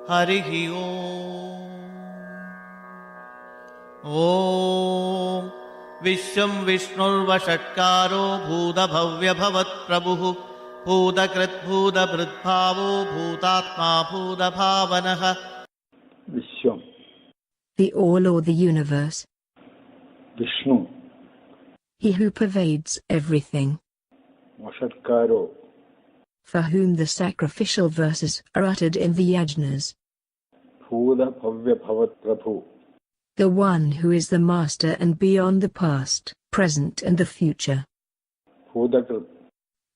Harihi Om Vishwam Vishnurvashatkaro Bhuda Bhavya Bhavat Prabhu Bhuda Krit Bhuda Bhritbhavo Bhutatma Bhuda Bhavanaha. Vishwam, the all or the universe. Vishnu, He who pervades everything, Vashatkaro, for whom the sacrificial verses are uttered in the yajnas. Bhuda Bhavya Bhavat Prabhu, The one who is the master and beyond the past, present and the future. Bhuda Krit,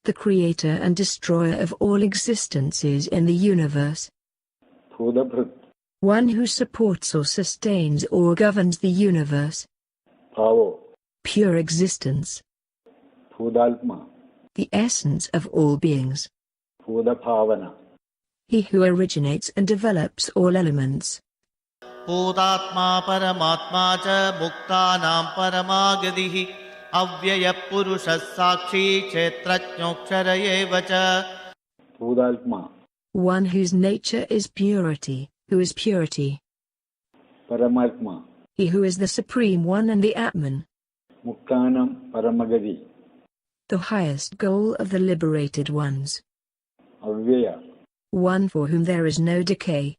The creator and destroyer of all existences in the universe. Bhuda Bhrit, One who supports or sustains or governs the universe. Bhavo, Pure existence. Bhudaltma, The essence of all beings. Bhuda Bhavana, He who originates and develops all elements. Bhutatma Paramatma Cha Muktanam Paramagadihi Avyaya Purusha Sakshi Kshetrajñokshara Cha. Bhudaltma, One whose nature is purity, who is purity. Paramatma, He who is the Supreme One and the Atman. Muktanam Paramagadi, The highest goal of the liberated ones. Avyaya, One for whom there is no decay.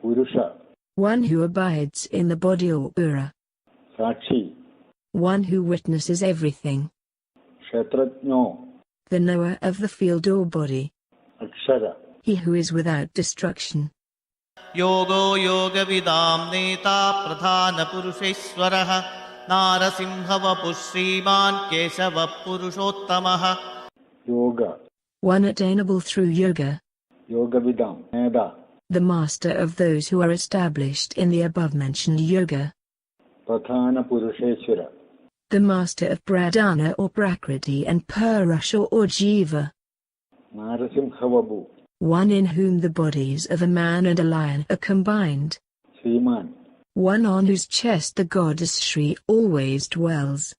Purusha, One who abides in the body or pura. Sakshi, One who witnesses everything. Kshetrajño, The knower of the field or body. Akshara, He who is without destruction. Yogo Yoga Vidam Neta Pradhana Purusheshwaraha Narasimhava Pushriman Keshava Purushottamaha. Yoga, One attainable through yoga. Yoga Vidam, Neda, The master of those who are established in the above-mentioned yoga. Pradhana Purusheshwara, The master of pradhana or prakriti and purusha or jiva. Narasimhavabu, One in whom the bodies of a man and a lion are combined. Sriman, One on whose chest the goddess Shri always dwells.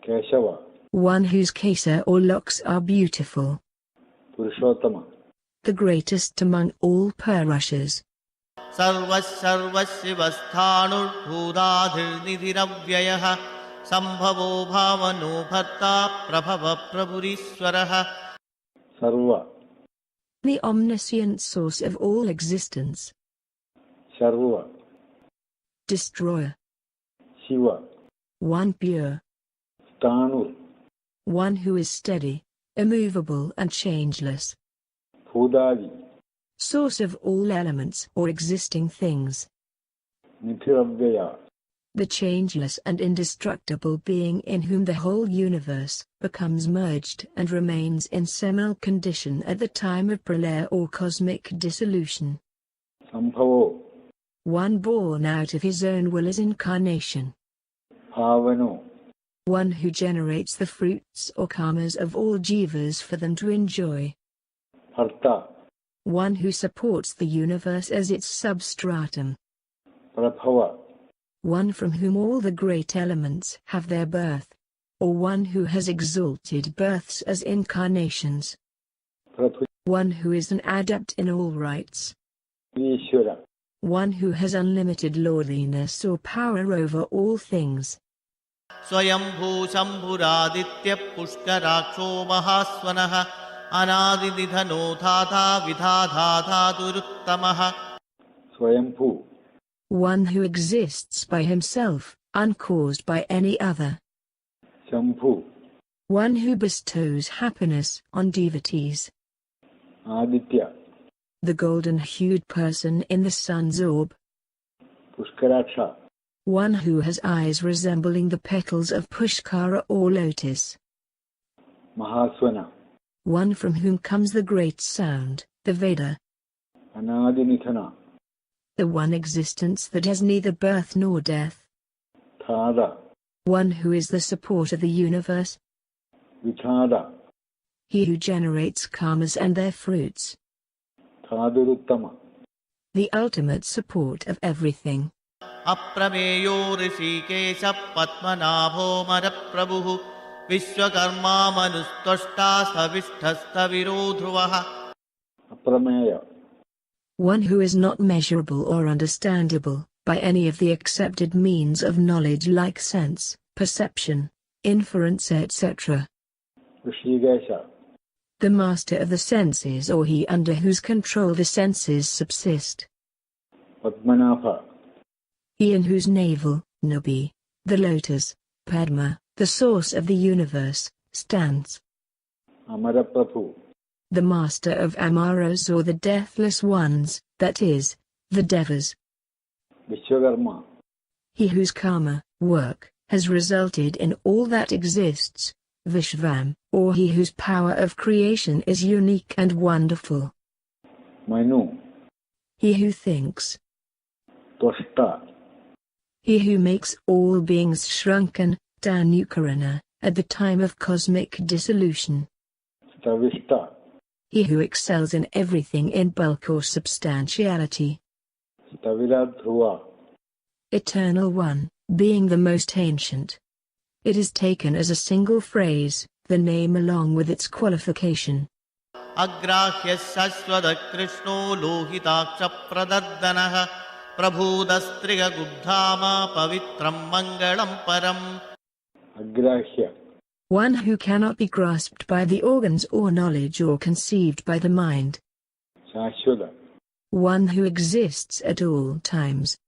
Keshava, One whose kesa or locks are beautiful. Purushottama, The greatest among all Purushas. Sarvashivasthanur Bhudadhir Nidhiravyayah Sambhavo Bhavano Bhatta Prabhava Prabhuriswaraha. Sarva, The omniscient source of all existence. Sharva, Destroyer. Shiva, One pure. Stanur, One who is steady, immovable and changeless. Bhudadi, Source of all elements or existing things. Nithiravya, The changeless and indestructible being in whom the whole universe becomes merged and remains in seminal condition at the time of pralaya or cosmic dissolution. Sambhavo, One born out of his own will as incarnation. Bhavano, One who generates the fruits or karmas of all jivas for them to enjoy. Bharta, One who supports the universe as its substratum. Prabhava, One from whom all the great elements have their birth. Or one who has exalted births as incarnations. Prabhu, One who is an adept in all rights. Ishvara, One who has unlimited lordliness or power over all things. Swayambhu Shambhuraditya Pushkaraksho Mahaswanaha Anadinidhano Dhata Vidhadhata Duruttamaha. Swayambhu, One who exists by himself, uncaused by any other. Shambhu, One who bestows happiness on devotees. Aditya, The golden-hued person in the sun's orb. Pushkaraksha, One who has eyes resembling the petals of Pushkara or lotus. Mahaswana, One from whom comes the great sound, the Veda. Anadinithana, The one existence that has neither birth nor death. Thada, One who is the support of the universe. Vichada, He who generates karmas and their fruits. Thaduruttama, The ultimate support of everything. Aprameyo Rishikesha Padmanabho Maraprabhu Vishwakarma Manustashta Savishthastha Virodhruvaha. Aprameya, one who is not measurable or understandable by any of the accepted means of knowledge like sense, perception, inference, etc. Rishikesha. The master of the senses, or he under whose control the senses subsist. Padmanabha. He in whose navel, Nabi, the lotus, Padma, the source of the universe, stands. Amaraprabhu. The master of Amaras, or the deathless ones, that is, the Devas. Vishwakarma. He whose karma, work, has resulted in all that exists, Vishvam, or he whose power of creation is unique and wonderful. Manu. He who thinks. Toshta. He who makes all beings shrunken, Tanukarana, at the time of cosmic dissolution. Stavishta. He who excels in everything in bulk or substantiality. Staviradhruva. Eternal One, being the most ancient. It is taken as a single phrase, the name along with its qualification. Agrahya Shashwada Krishno Lohitaksha Pradardanaha Prabhudastriga Gubdhama Pavitram Mangalam Param. Agrahya. One who cannot be grasped by the organs or knowledge or conceived by the mind. Shashwada. One who exists at all times.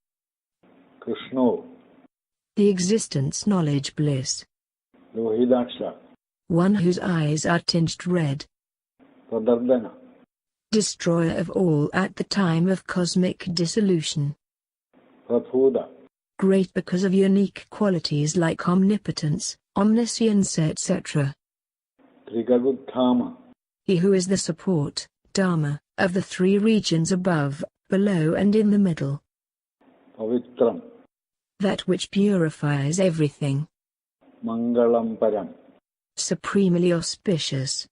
Krishno. The existence, knowledge, bliss. Lohidaksha. One whose eyes are tinged red. Pradardana. Destroyer of all at the time of cosmic dissolution. Prabhuda. Great because of unique qualities like omnipotence, omniscience, etc. Trigagudhama. He who is the support, Dharma, of the three regions above, below and in the middle. Pavitram. That which purifies everything. Mangalam Param. Supremely auspicious.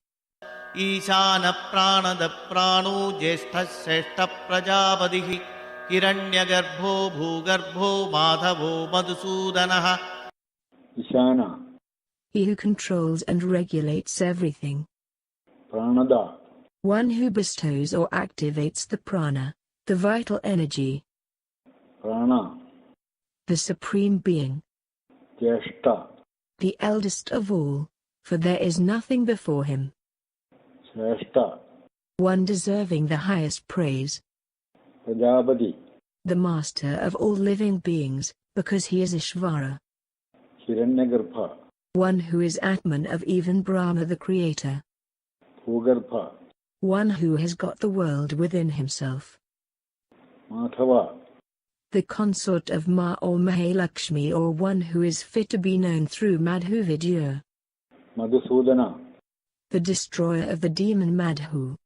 Ishana Pranada Prano Jeshta Seshta Prajapadihi Hiranyagarbho Bhugarbho Madhavo Madhusudanaha. Ishana. He who controls and regulates everything. Pranada. One who bestows or activates the prana, the vital energy. Prana. The Supreme Being. Jeshta. The eldest of all, for there is nothing before him. Shrestha. One deserving the highest praise. Prajapati. The master of all living beings, because he is Ishvara. Hiranyagarbha. One who is Atman of even Brahma the Creator. Bhugarbha. One who has got the world within himself. Madhava. The consort of Ma or Mahalakshmi, or one who is fit to be known through Madhuvidya. Madhusudana. The destroyer of the demon Madhu.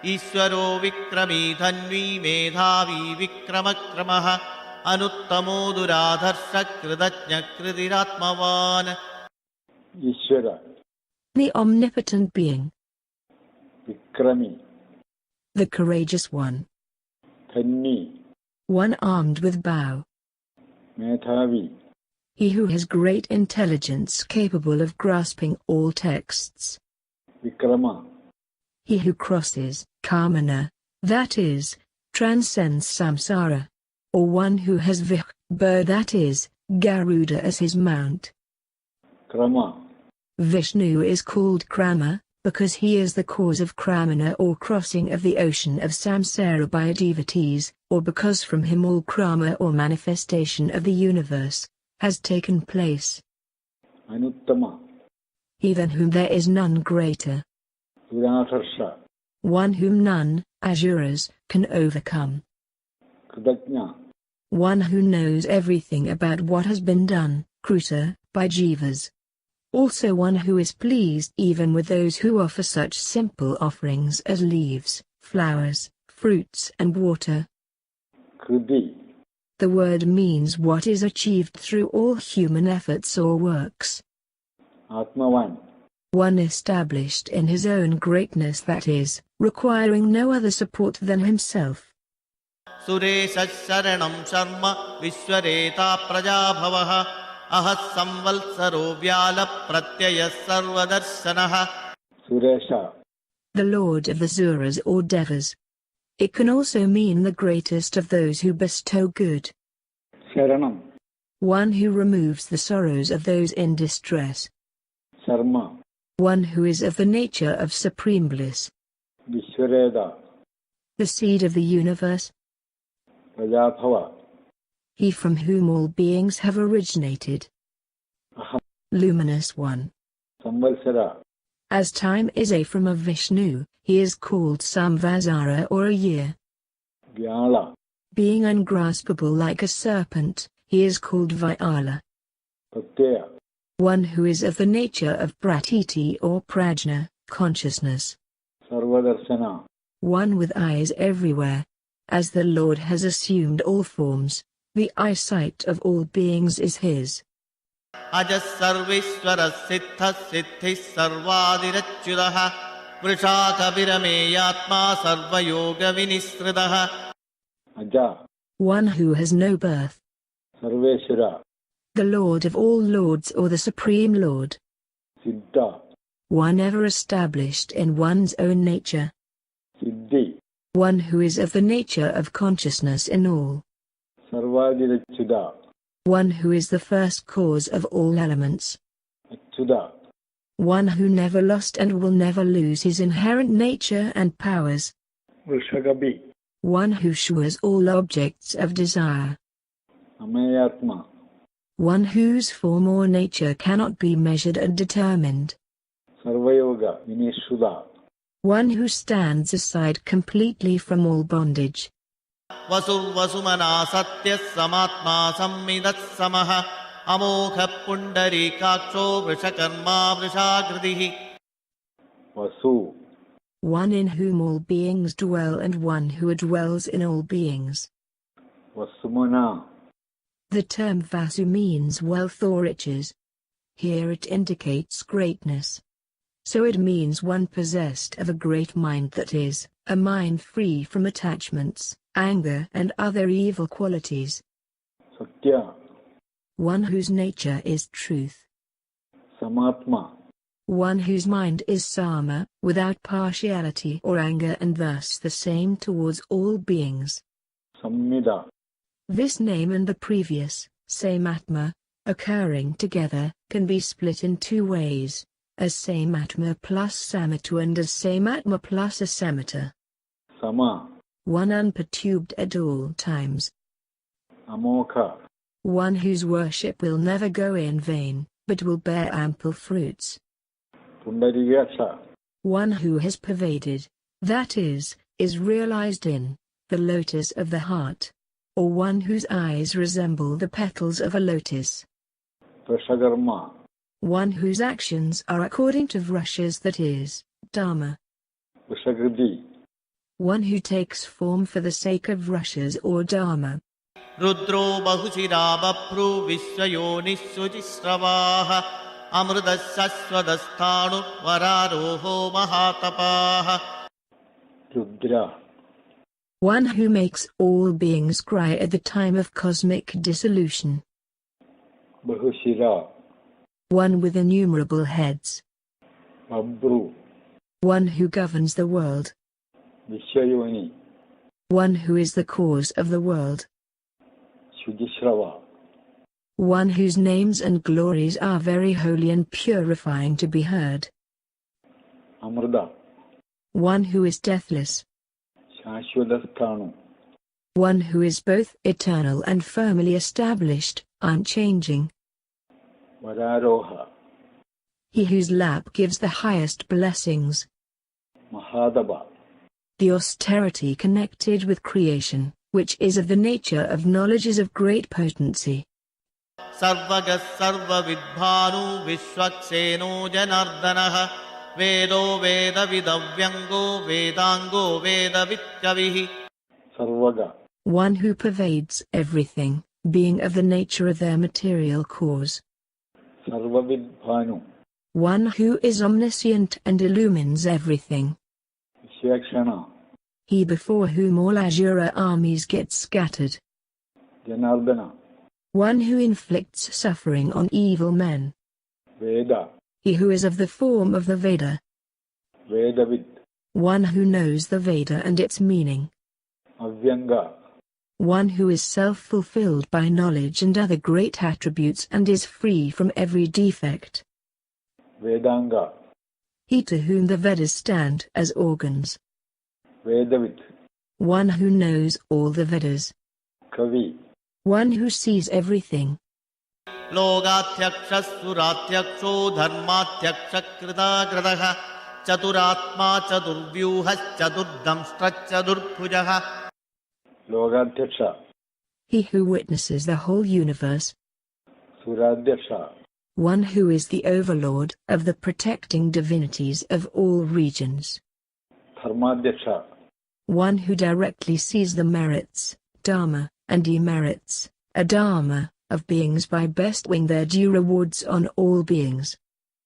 Ishwaro Vikrami Dhanvi Medhavi Vikramakramaha Anuttamo Duradharsha Kridajna Kridiratmavan. Ishvara. The omnipotent being. Vikrami. The courageous one. Dhanni. One armed with bow. Medhavi. He who has great intelligence capable of grasping all texts. Vikrama. He who crosses, Kamana, that is, transcends samsara. Or one who has Vishnu, that is, Garuda as his mount. Krama. Vishnu is called Krama, because he is the cause of Kramana or crossing of the ocean of samsara by devotees, or because from him all Krama or manifestation of the universe has taken place. Anuttama. He than whom there is none greater. Duradharsha. One whom none, asuras, can overcome. Kridajna. One who knows everything about what has been done, Kruta, by jivas. Also one who is pleased even with those who offer such simple offerings as leaves, flowers, fruits and water. Kriti. The word means what is achieved through all human efforts or works. Atmavan. One established in his own greatness, that is, requiring no other support than himself. Suresha Sharanam Sharma Vishwareta Prajabhavaha Ahas Samvalsaro Vyala Pratyaya Sarvadarshanaha. Suresha. The Lord of the Suras or Devas. It can also mean the greatest of those who bestow good. Sharanam. One who removes the sorrows of those in distress. Sarma. One who is of the nature of supreme bliss. Vishwareda. The seed of the universe. Prajabhava. He from whom all beings have originated. Aham. Luminous one. Samvalsara. As time is a from of Vishnu, he is called Samvatsara or a year. Vyala. Being ungraspable like a serpent, he is called Vyala. Pratyaya. One who is of the nature of Pratiti or Prajna, consciousness. Sarvadarshana. One with eyes everywhere. As the Lord has assumed all forms, the eyesight of all beings is his. Ajas sarvishwara siddha siddhi sarvadirachyudaha vrishaka virameyatma sarva yoga vinisridaha. Aja. One who has no birth. Sarveshwara. The Lord of all lords or the Supreme Lord. Siddha. One ever established in one's own nature. Siddhi. One who is of the nature of consciousness in all. Sarvadirachyuda. One who is the first cause of all elements. Achyuda. One who never lost and will never lose his inherent nature and powers. Vrishagabi. One who shures all objects of desire. Ameyatma. One whose form or nature cannot be measured and determined. Sarvayoga Vinishuddha. One who stands aside completely from all bondage. Vasur vasumana satya samatma sammidat samaha amokha pundari kaksho vrishakarma vrishagridihi. Vasu. One in whom all beings dwell and one who dwells in all beings. Vasumana. The term Vasu means wealth or riches. Here it indicates greatness. So it means one possessed of a great mind, that is, a mind free from attachments, anger and other evil qualities. Satya. One whose nature is truth. Samatma. One whose mind is sama, without partiality or anger and thus the same towards all beings. Sammida. This name and the previous, same Atma, occurring together, can be split in two ways, as same Atma plus Samattu and as same Atma plus Asamattu. Sama. One unperturbed at all times. Amokha. One whose worship will never go in vain, but will bear ample fruits. Pundariyasa. One who has pervaded, that is realized in, the lotus of the heart. Or one whose eyes resemble the petals of a lotus. Vrashakarma. One whose actions are according to Vrashas, that is, Dharma. Vrishagridi. One who takes form for the sake of Vrashas or Dharma. Rudro bahushira bapru vishwayonisujisravaha amrudasaswadasthanu vararoho mahatapaha. Rudra. One who makes all beings cry at the time of cosmic dissolution. Bahushira. One with innumerable heads. Babru. One who governs the world. Vishayoni. One who is the cause of the world. Shujishrava. One whose names and glories are very holy and purifying to be heard. Amrda. One who is deathless. Shashwadasthanu. One who is both eternal and firmly established, unchanging. Vararoha. He whose lap gives the highest blessings. Mahadaba. The austerity connected with creation, which is of the nature of knowledge, is of great potency. Sarvagas sarva vidbhanu vishwakseno janardanaha vedo veda vidavyango vedango veda vityavihi. Sarvaga. One who pervades everything, being of the nature of their material cause. Sarvavidbhanu. One who is omniscient and illumines everything. Vishakshana. He before whom all Asura armies get scattered. Janardana. One who inflicts suffering on evil men. Veda. He who is of the form of the Veda. Vedavid. One who knows the Veda and its meaning. Avyanga. One who is self-fulfilled by knowledge and other great attributes and is free from every defect. Vedanga. He to whom the Vedas stand as organs. Vedavit. One who knows all the Vedas. Kavi. One who sees everything. Logatyaksha-suratyakṣo dharmatyaksha-krita-kritaha chaturatma chadurvyuhas-chadurdamshtra-chadurбhujaha. Logadyaksha. He who witnesses the whole universe. Suradyaksha. One who is the overlord of the protecting divinities of all regions. Dharmadyaksha. One who directly sees the merits, dharma, and demerits, adharma, of beings by bestowing their due rewards on all beings.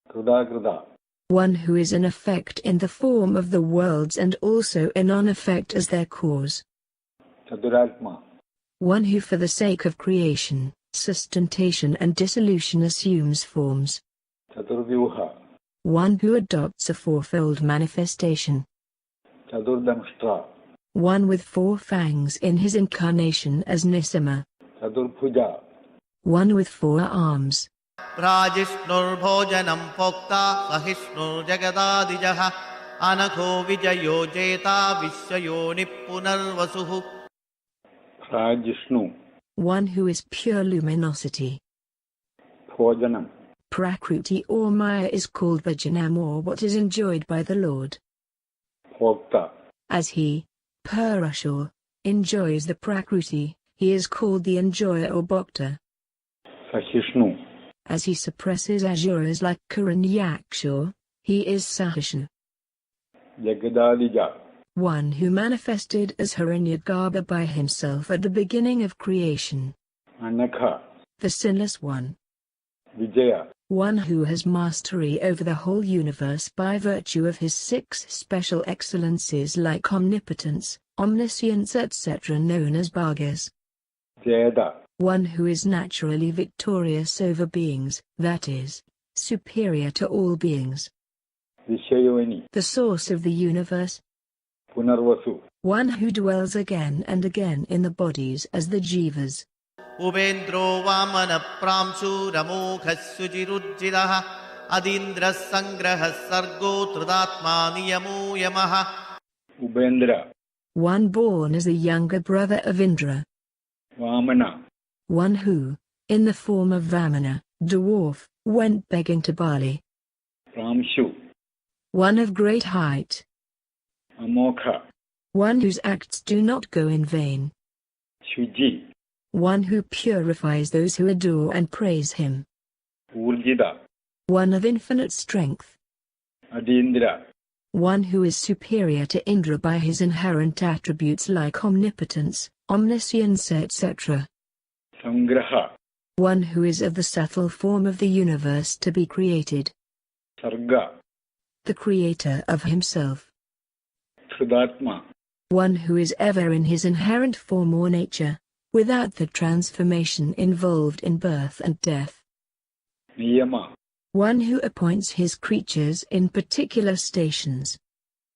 Krita-krita. One who is an effect in the form of the worlds and also a non-effect as their cause. Chaduratma. One who for the sake of creation, sustentation and dissolution assumes forms. Chaturvyuha. One who adopts a fourfold manifestation. Chadurdamshtra. One with 4 fangs in his incarnation as Nisima. Chadurbhuja. One with 4 arms. Prajishnur-bhojanam phokta sahishnur-jagadadijaha anakho vijayo jeta vishwayoni-punarvasuhu. Prajishnu. One who is pure luminosity. Bhojanam. Prakruti or Maya is called Bhajanam or what is enjoyed by the Lord. Bhokta. As he, Parasara, enjoys the Prakruti, he is called the enjoyer or Bhokta. Sahishnu. As he suppresses asuras like Hiranyaksha, he is Sahishnu. Jagadadija. One who manifested as Hiranyagarbha by himself at the beginning of creation. Anakha. The sinless one. Vijaya. One who has mastery over the whole universe by virtue of his 6 special excellences like omnipotence, omniscience etc. known as bhagas. Jayada. One who is naturally victorious over beings, that is, superior to all beings. Vishayoni. The source of the universe. Punarvasu. One who dwells again and again in the bodies as the jivas. Ubendro vamana-pramshu ramokha-sujirujjidaha adindra-sangraha-sargo trudatma-niyamo yamaha. Ubendra. One born as the younger brother of Indra. Vamana. One who, in the form of Vamana, dwarf, went begging to Bali. Ramshu. One of great height. Amokha. One whose acts do not go in vain. Shuji. One who purifies those who adore and praise him. Urjida. One of infinite strength. Adindra. One who is superior to Indra by his inherent attributes like omnipotence, omniscience etc. Sangraha. One who is of the subtle form of the universe to be created. Sarga. The creator of himself. Trudatma. One who is ever in his inherent form or nature, without the transformation involved in birth and death. Niyama. One who appoints his creatures in particular stations.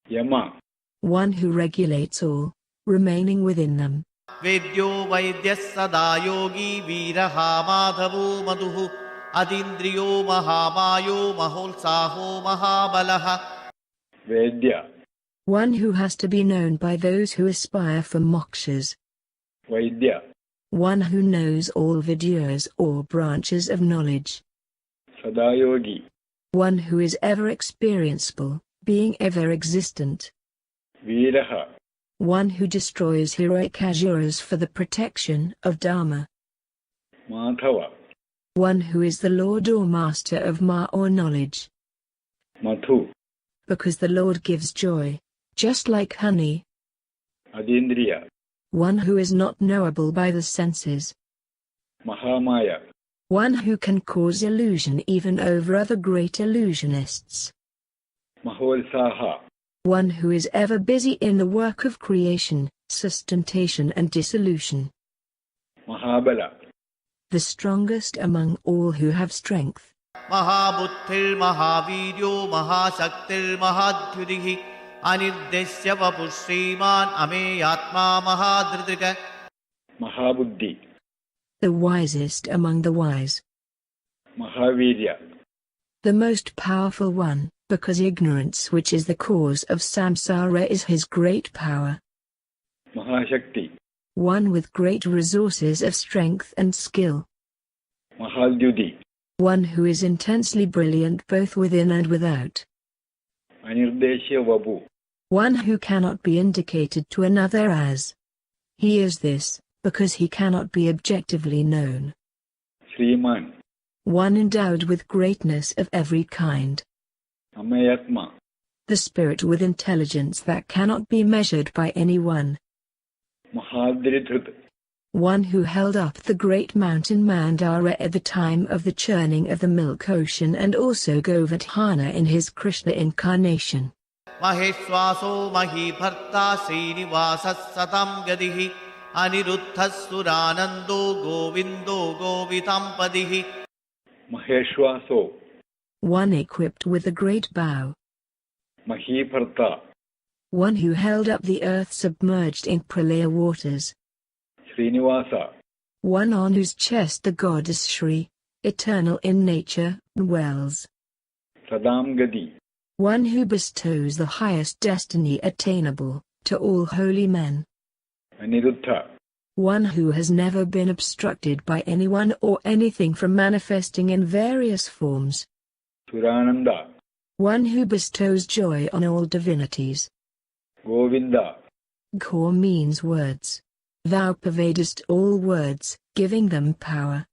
Yama. One who regulates all, remaining within them. Vedyo Vaidyas Sada Yogi Viraha Madhavu Madhuhu Adindriyo Mahamayo Maholsaho Mahabalaha. Vedya. One who has to be known by those who aspire for mokshas. Vaidya. One who knows all vidyas or branches of knowledge. Sadayogi. One who is ever experienceable, being ever existent. Viraha. One who destroys heroic asuras for the protection of Dharma. Madhava. One who is the Lord or Master of Ma or knowledge. Mathu. Because the Lord gives joy, just like honey. Adindriya. One who is not knowable by the senses. Mahamaya. One who can cause illusion even over other great illusionists. Maholsaha. One who is ever busy in the work of creation, sustentation and dissolution. Mahabala. The strongest among all who have strength. Mahabuddhir Mahavidyo Mahashaktir Mahadhyudihi Anirdeshya vapu Sriman Ameyatma Mahadridrika. Mahabuddhi, The wisest among the wise. Mahavirya, The most powerful one, because ignorance, which is the cause of samsara, is his great power. Mahashakti, One with great resources of strength and skill. Mahadyuti, One who is intensely brilliant both within and without. Anirdeshya Vapu, One who cannot be indicated to another as. He is this, because he cannot be objectively known. Sriman, One endowed with greatness of every kind. Amayatma, The spirit with intelligence that cannot be measured by anyone. Mahadridhrit, One who held up the great mountain Mandara at the time of the churning of the milk ocean, and also Govardhana in his Krishna incarnation. Maheshwaso Mahibharta Srinivasas Satam Gadihi Aniruddhas Suranando Govindo Govitampadihi. Maheshwaso, One equipped with a great bow. Mahibharta, One who held up the earth submerged in pralaya waters. Srinivasa, One on whose chest the goddess Shri, eternal in nature, dwells. Sadamgadi, One who bestows the highest destiny attainable to all holy men. Aniruddha, One who has never been obstructed by anyone or anything from manifesting in various forms. Surananda, One who bestows joy on all divinities. Govinda, Gaur means words. Thou pervadest all words, giving them power.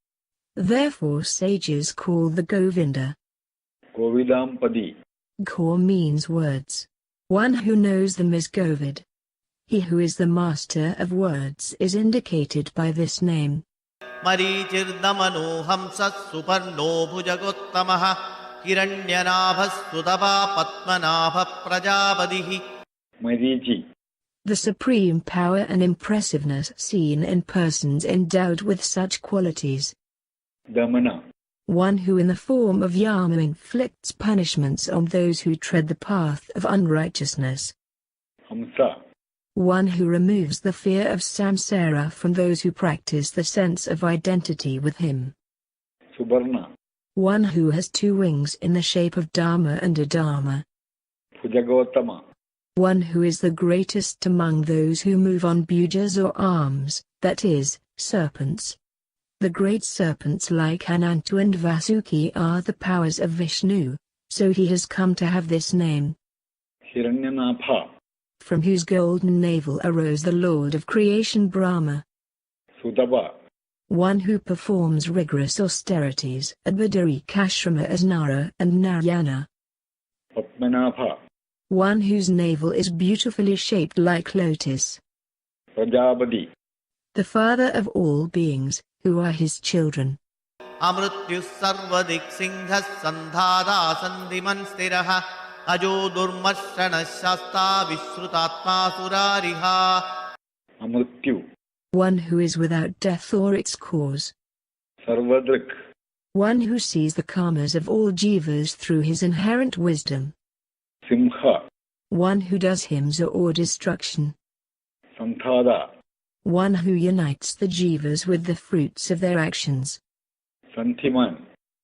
Therefore sages call the Govinda. Govidampadi, Gaur means words. One who knows them is Govid. He who is the master of words is indicated by this name. Marichirdamano Hamsas Suparno Bhujagottamaha Hiranyanabhas Sudava Patmanabha Prajapadihi. Marichi, The supreme power and impressiveness seen in persons endowed with such qualities. Damana, One who in the form of Yama inflicts punishments on those who tread the path of unrighteousness. Hamsa, One who removes the fear of samsara from those who practice the sense of identity with him. Subarna, One who has two wings in the shape of Dharma and Adharma. Bhujagotama, One who is the greatest among those who move on bhujas or arms, that is, serpents. The great serpents like Anantu and Vasuki are the powers of Vishnu, so he has come to have this name. Hiranyanabha, From whose golden navel arose the Lord of creation Brahma. Sudava, One who performs rigorous austerities at Badarikashrama as Nara and Narayana. Padmanabha, One whose navel is beautifully shaped like lotus. Prajapati, The father of all beings, who are his children. Amrityu sarvadik singhas sandhada sandhiman stiraha ajo durmarshana shasta vishrutatma surariha. Amrityu, One who is without death or its cause. Sarvadrik, One who sees the karmas of all jivas through his inherent wisdom. Simha, One who does himsa or destruction. Santhada, One who unites the jivas with the fruits of their actions. Santhiman,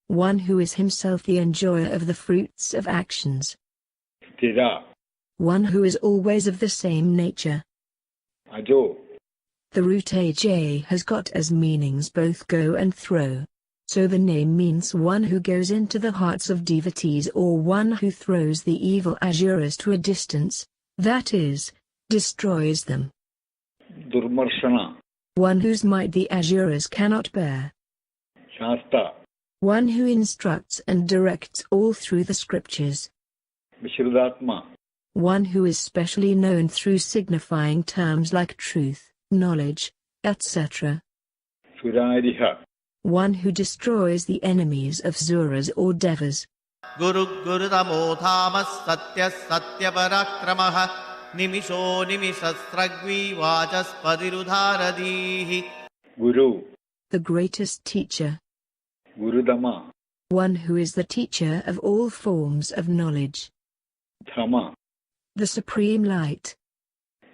One who is himself the enjoyer of the fruits of actions. Stira, One who is always of the same nature. Ajo, The root aj has got as meanings both go and throw. So the name means one who goes into the hearts of devotees or one who throws the evil asuras to a distance, that is, destroys them. Durmarshana, One whose might the asuras cannot bear. Shasta, One who instructs and directs all through the scriptures. Vishrudatma, One who is specially known through signifying terms like truth, knowledge, etc. Surariha, One who destroys the enemies of suras or devas. Guru Gurudamo Thamas Satya Satya Parakramaha Nimisho Nimishastragvi Vajaspadiruddharadihi. Guru, The greatest teacher. Gurudama, One who is the teacher of all forms of knowledge. Dhama, the supreme light.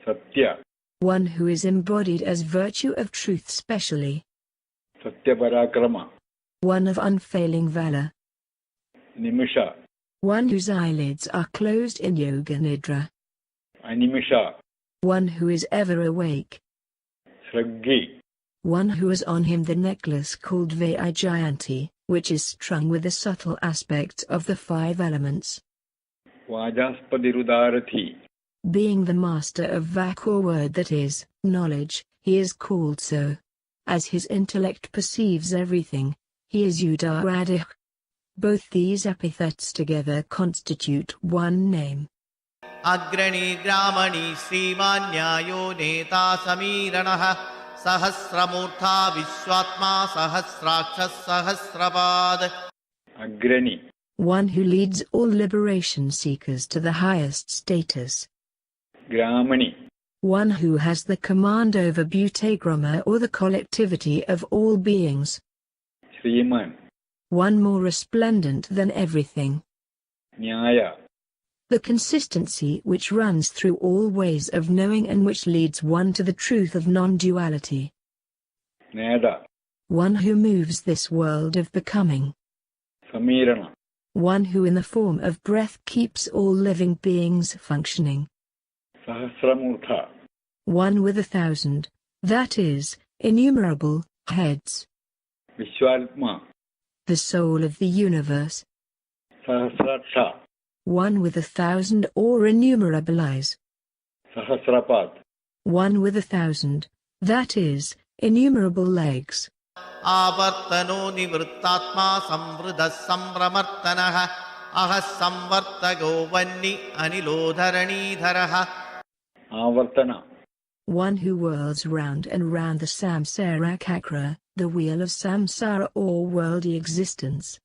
Satya, One who is embodied as virtue of truth specially. Satya Parakrama, One of unfailing valor. Nimisha, One whose eyelids are closed in yoga nidra. Animisha, One who is ever awake. Sraggi, One who has on him the necklace called Vaijayanti, which is strung with the subtle aspects of the 5 elements. Vajaspadirudarati, Being the master of Vak or word that is, knowledge, he is called so. As his intellect perceives everything, he is Udaradih. Both these epithets together constitute one name. Agrani Gramani Srimanyayo Neta Samiranaha Sahasramurtha Vishwatma Sahasrakshas Sahasrabad. Agrani, One who leads all liberation seekers to the highest status. Gramani, One who has the command over Bhutagrama or the collectivity of all beings. Sriman, One more resplendent than everything. Nyaya, The consistency which runs through all ways of knowing and which leads one to the truth of non-duality. Neda, One who moves this world of becoming. Samirana, One who in the form of breath keeps all living beings functioning. Sahasramurtha, One with 1,000, that is, innumerable, heads. Vishwatma, The soul of the universe. Sahasraksha, One with 1,000 or innumerable eyes. Sahasrapad, One with 1,000, that is, innumerable legs. Avartano Nivrittatma Samvrida Sambramartanaha Ahas Samvartago Vanni Anilodharani Dharaha. Avartana, One who whirls round and round the samsara chakra, the wheel of samsara or worldly existence.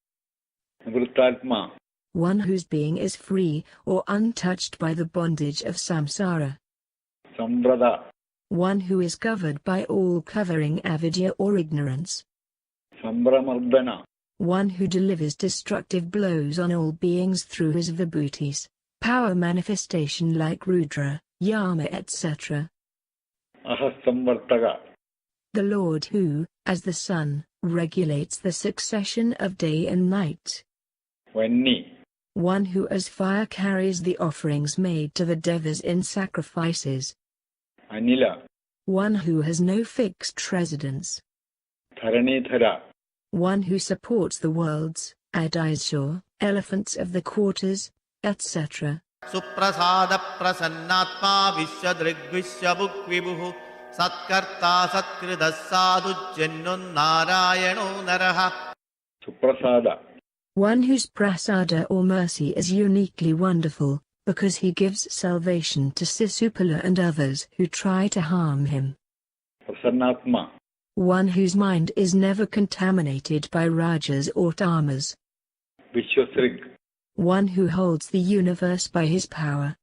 Nivrittatma, One whose being is free or untouched by the bondage of samsara. Samvrada, One who is covered by all covering avidya or ignorance. Sambramardana, One who delivers destructive blows on all beings through his vibhutis, power manifestation like Rudra, Yama etc. Ahasamvartaga, The Lord who, as the sun, regulates the succession of day and night. Vanni, One who as fire carries the offerings made to the devas in sacrifices. Anila, One who has no fixed residence. Dharanithara, One who supports the worlds, Adishur, elephants of the quarters, etc. Suprasada Prasannatma Vishadrigvishhabuk Vibuhu Satkarta Satkridasadu Jennun Narayano Naraha. Suprasada, One whose prasada or mercy is uniquely wonderful, because he gives salvation to Sisupala and others who try to harm him. Prasannatma, One whose mind is never contaminated by rajas or tamas. Vishwasrig, One who holds the universe by his power.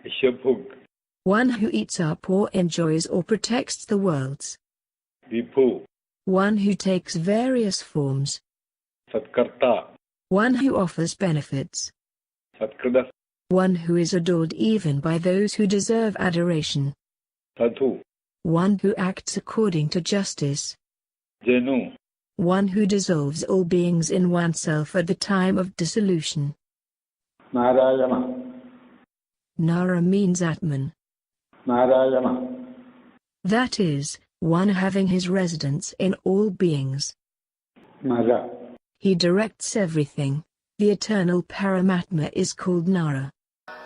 Vishwabhug, One who eats up or enjoys or protects the worlds. Vibhu, One who takes various forms. Satkarta, One who offers benefits. Satkridas, One who is adored even by those who deserve adoration. Sadhu, One who acts according to justice. Jenu, One who dissolves all beings in oneself at the time of dissolution. Narayana, Nara means Atman. Narayana, That is, one having his residence in all beings. Nara, He directs everything. The eternal Paramatma is called Nara.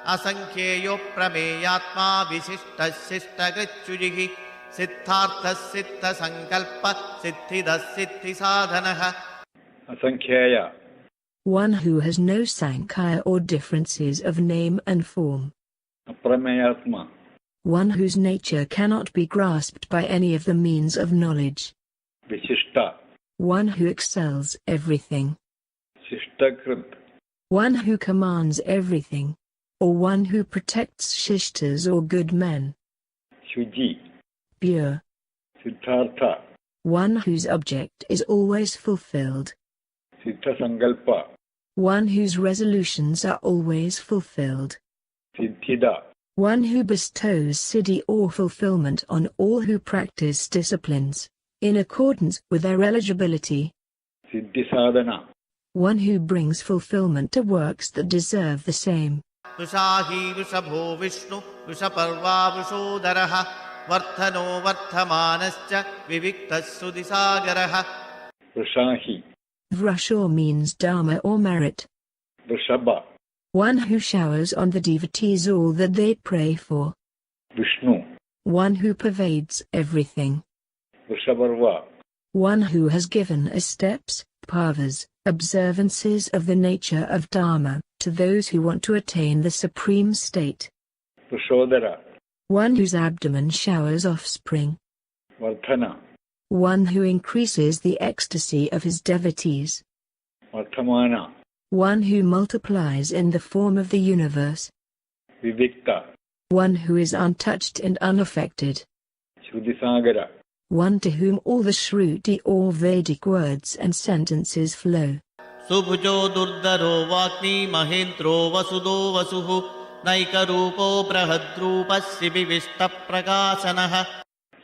Asankheyo Prameyatma Vishishtadvaita Siddhartha Siddha Sankalpa Siddhidas Siddhi Sadhanaha. Asankhya, One who has no sankhya or differences of name and form. Aprameyatma, One whose nature cannot be grasped by any of the means of knowledge. Vishishta, One who excels everything. Shishtakrit, One who commands everything. Or one who protects shishtas or good men. Shuji, Pure. Siddhartha, One whose object is always fulfilled. Siddha Sankalpa, One whose resolutions are always fulfilled. Siddhida. One who bestows siddhi or fulfillment on all who practice disciplines, in accordance with their eligibility. Siddhisadhana. One who brings fulfillment to works that deserve the same. Tushahi Vrishabho Vishnu, Vrishaparva Vrishodaraha, Varthano Varthamanascha, Viviktas Sudhisagaraha. Vrishahi. Vrasho means dharma or merit. Vrishabha. One who showers on the devotees all that they pray for. Vishnu. One who pervades everything. Vrishaparva. One who has given us steps, parvas, observances of the nature of dharma, to those who want to attain the supreme state. Vrishodara. One whose abdomen showers offspring. Varthana. One who increases the ecstasy of his devotees. Varthamana. One who multiplies in the form of the universe. Vivikta. One who is untouched and unaffected. Shrudhisagara. One to whom all the Shruti or Vedic words and sentences flow. Subhujo Durdaro Vakni Mahindro Vasudo Vasuhu Naikarupo Brahadrupa Sibivishta Prakasanaha.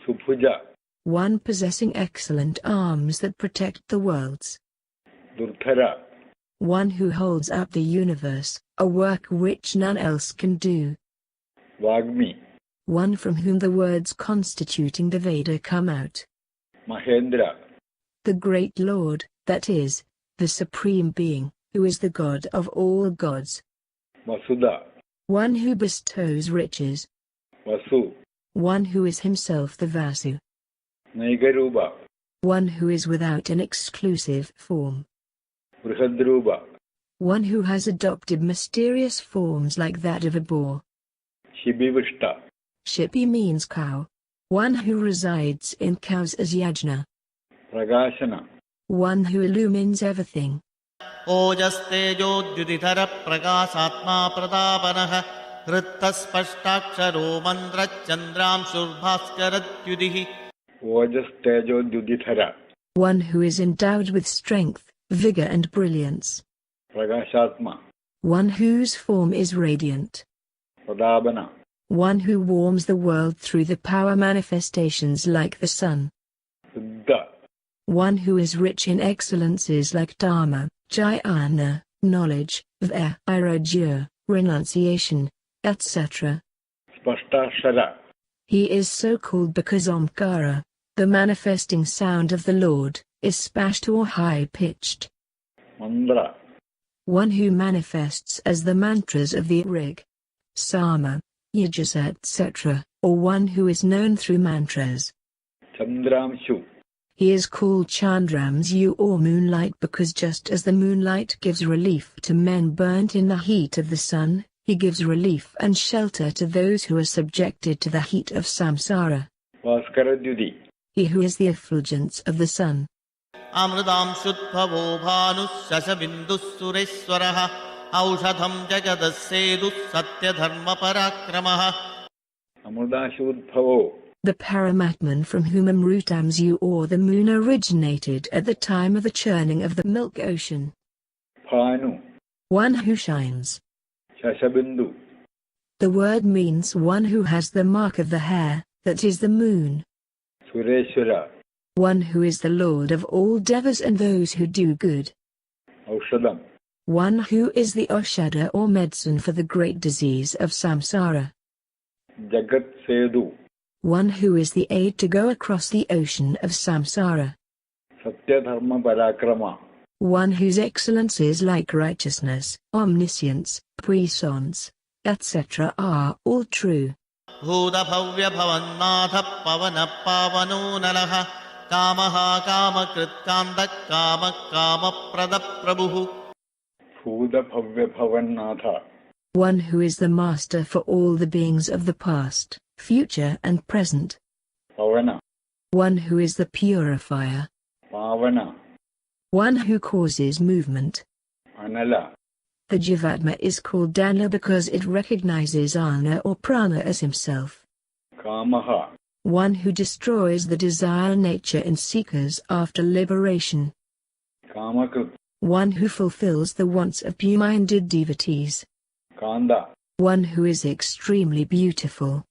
Subhuja. One possessing excellent arms that protect the worlds. Durdhara. One who holds up the universe, a work which none else can do. Vagmi. One from whom the words constituting the Veda come out. Mahendra. The great Lord, that is, the Supreme Being, who is the God of all gods. Vasudha. One who bestows riches. Vasu. One who is himself the Vasu. Naigaruba. One who is without an exclusive form. Brihadruba. One who has adopted mysterious forms like that of a boar. Shibivishta. Shipi means cow. One who resides in cows as Yajna. Pragashana. One who illumines everything. Ojastejo Judithara Prakasatma Pratapanaha Hrittaspashtaksharo Mandra Chandram Shurbhaskaratyudihi. Ojas Tejo Dudithara. One who is endowed with strength, vigor and brilliance. Pragashatma. One whose form is radiant. Pradabana. One who warms the world through the power manifestations like the sun. Siddha. One who is rich in excellences like Dharma, Jnana, knowledge, Vairagya, renunciation, etc. Spashtashara. He is so called because Omkara, the manifesting sound of the Lord, is spashed or high-pitched. Mandra. One who manifests as the mantras of the Rig, Sama, Yajas etc., or one who is known through mantras. Chandramshu. He is called Chandramshu or moonlight because just as the moonlight gives relief to men burnt in the heat of the sun, he gives relief and shelter to those who are subjected to the heat of samsara. Vaskaradyudi. He who is the effulgence of the sun. Amradam Shudbhavo Bhanus Shashabindus Sureswaraha Aushadham Jagadassedus Satya Dharma Parakramaha. Amrudashudbhavo. The Paramatman from whom Amrutamsu or the moon originated at the time of the churning of the milk ocean. Bhanu. One who shines. Shashabindu. The word means one who has the mark of the hair, that is the moon. Sureshwara. One who is the Lord of all devas and those who do good. Aushadam. One who is the Oshada or medicine for the great disease of samsara. Jagat Sedu. One who is the aid to go across the ocean of samsara. Satya Dharma Parakrama. One whose excellences like righteousness, omniscience, puissance, etc. are all true. Bhuda Bhavya Bhavannatha Pavana Pavano Nalaha Kamaha Kamakrit Kanda Kama Kama Prada Prabhu. Bhuda Bhavya Bhavannatha. One who is the master for all the beings of the past, future and present. Pavana. One who is the purifier. Pavana. One who causes movement. Anala. The Jivatma is called Dana because it recognizes Ana or Prana as himself. Kamaha. One who destroys the desire nature in seekers after liberation. Kamakrit. One who fulfills the wants of pure-minded devotees. Skanda. one who is extremely beautiful,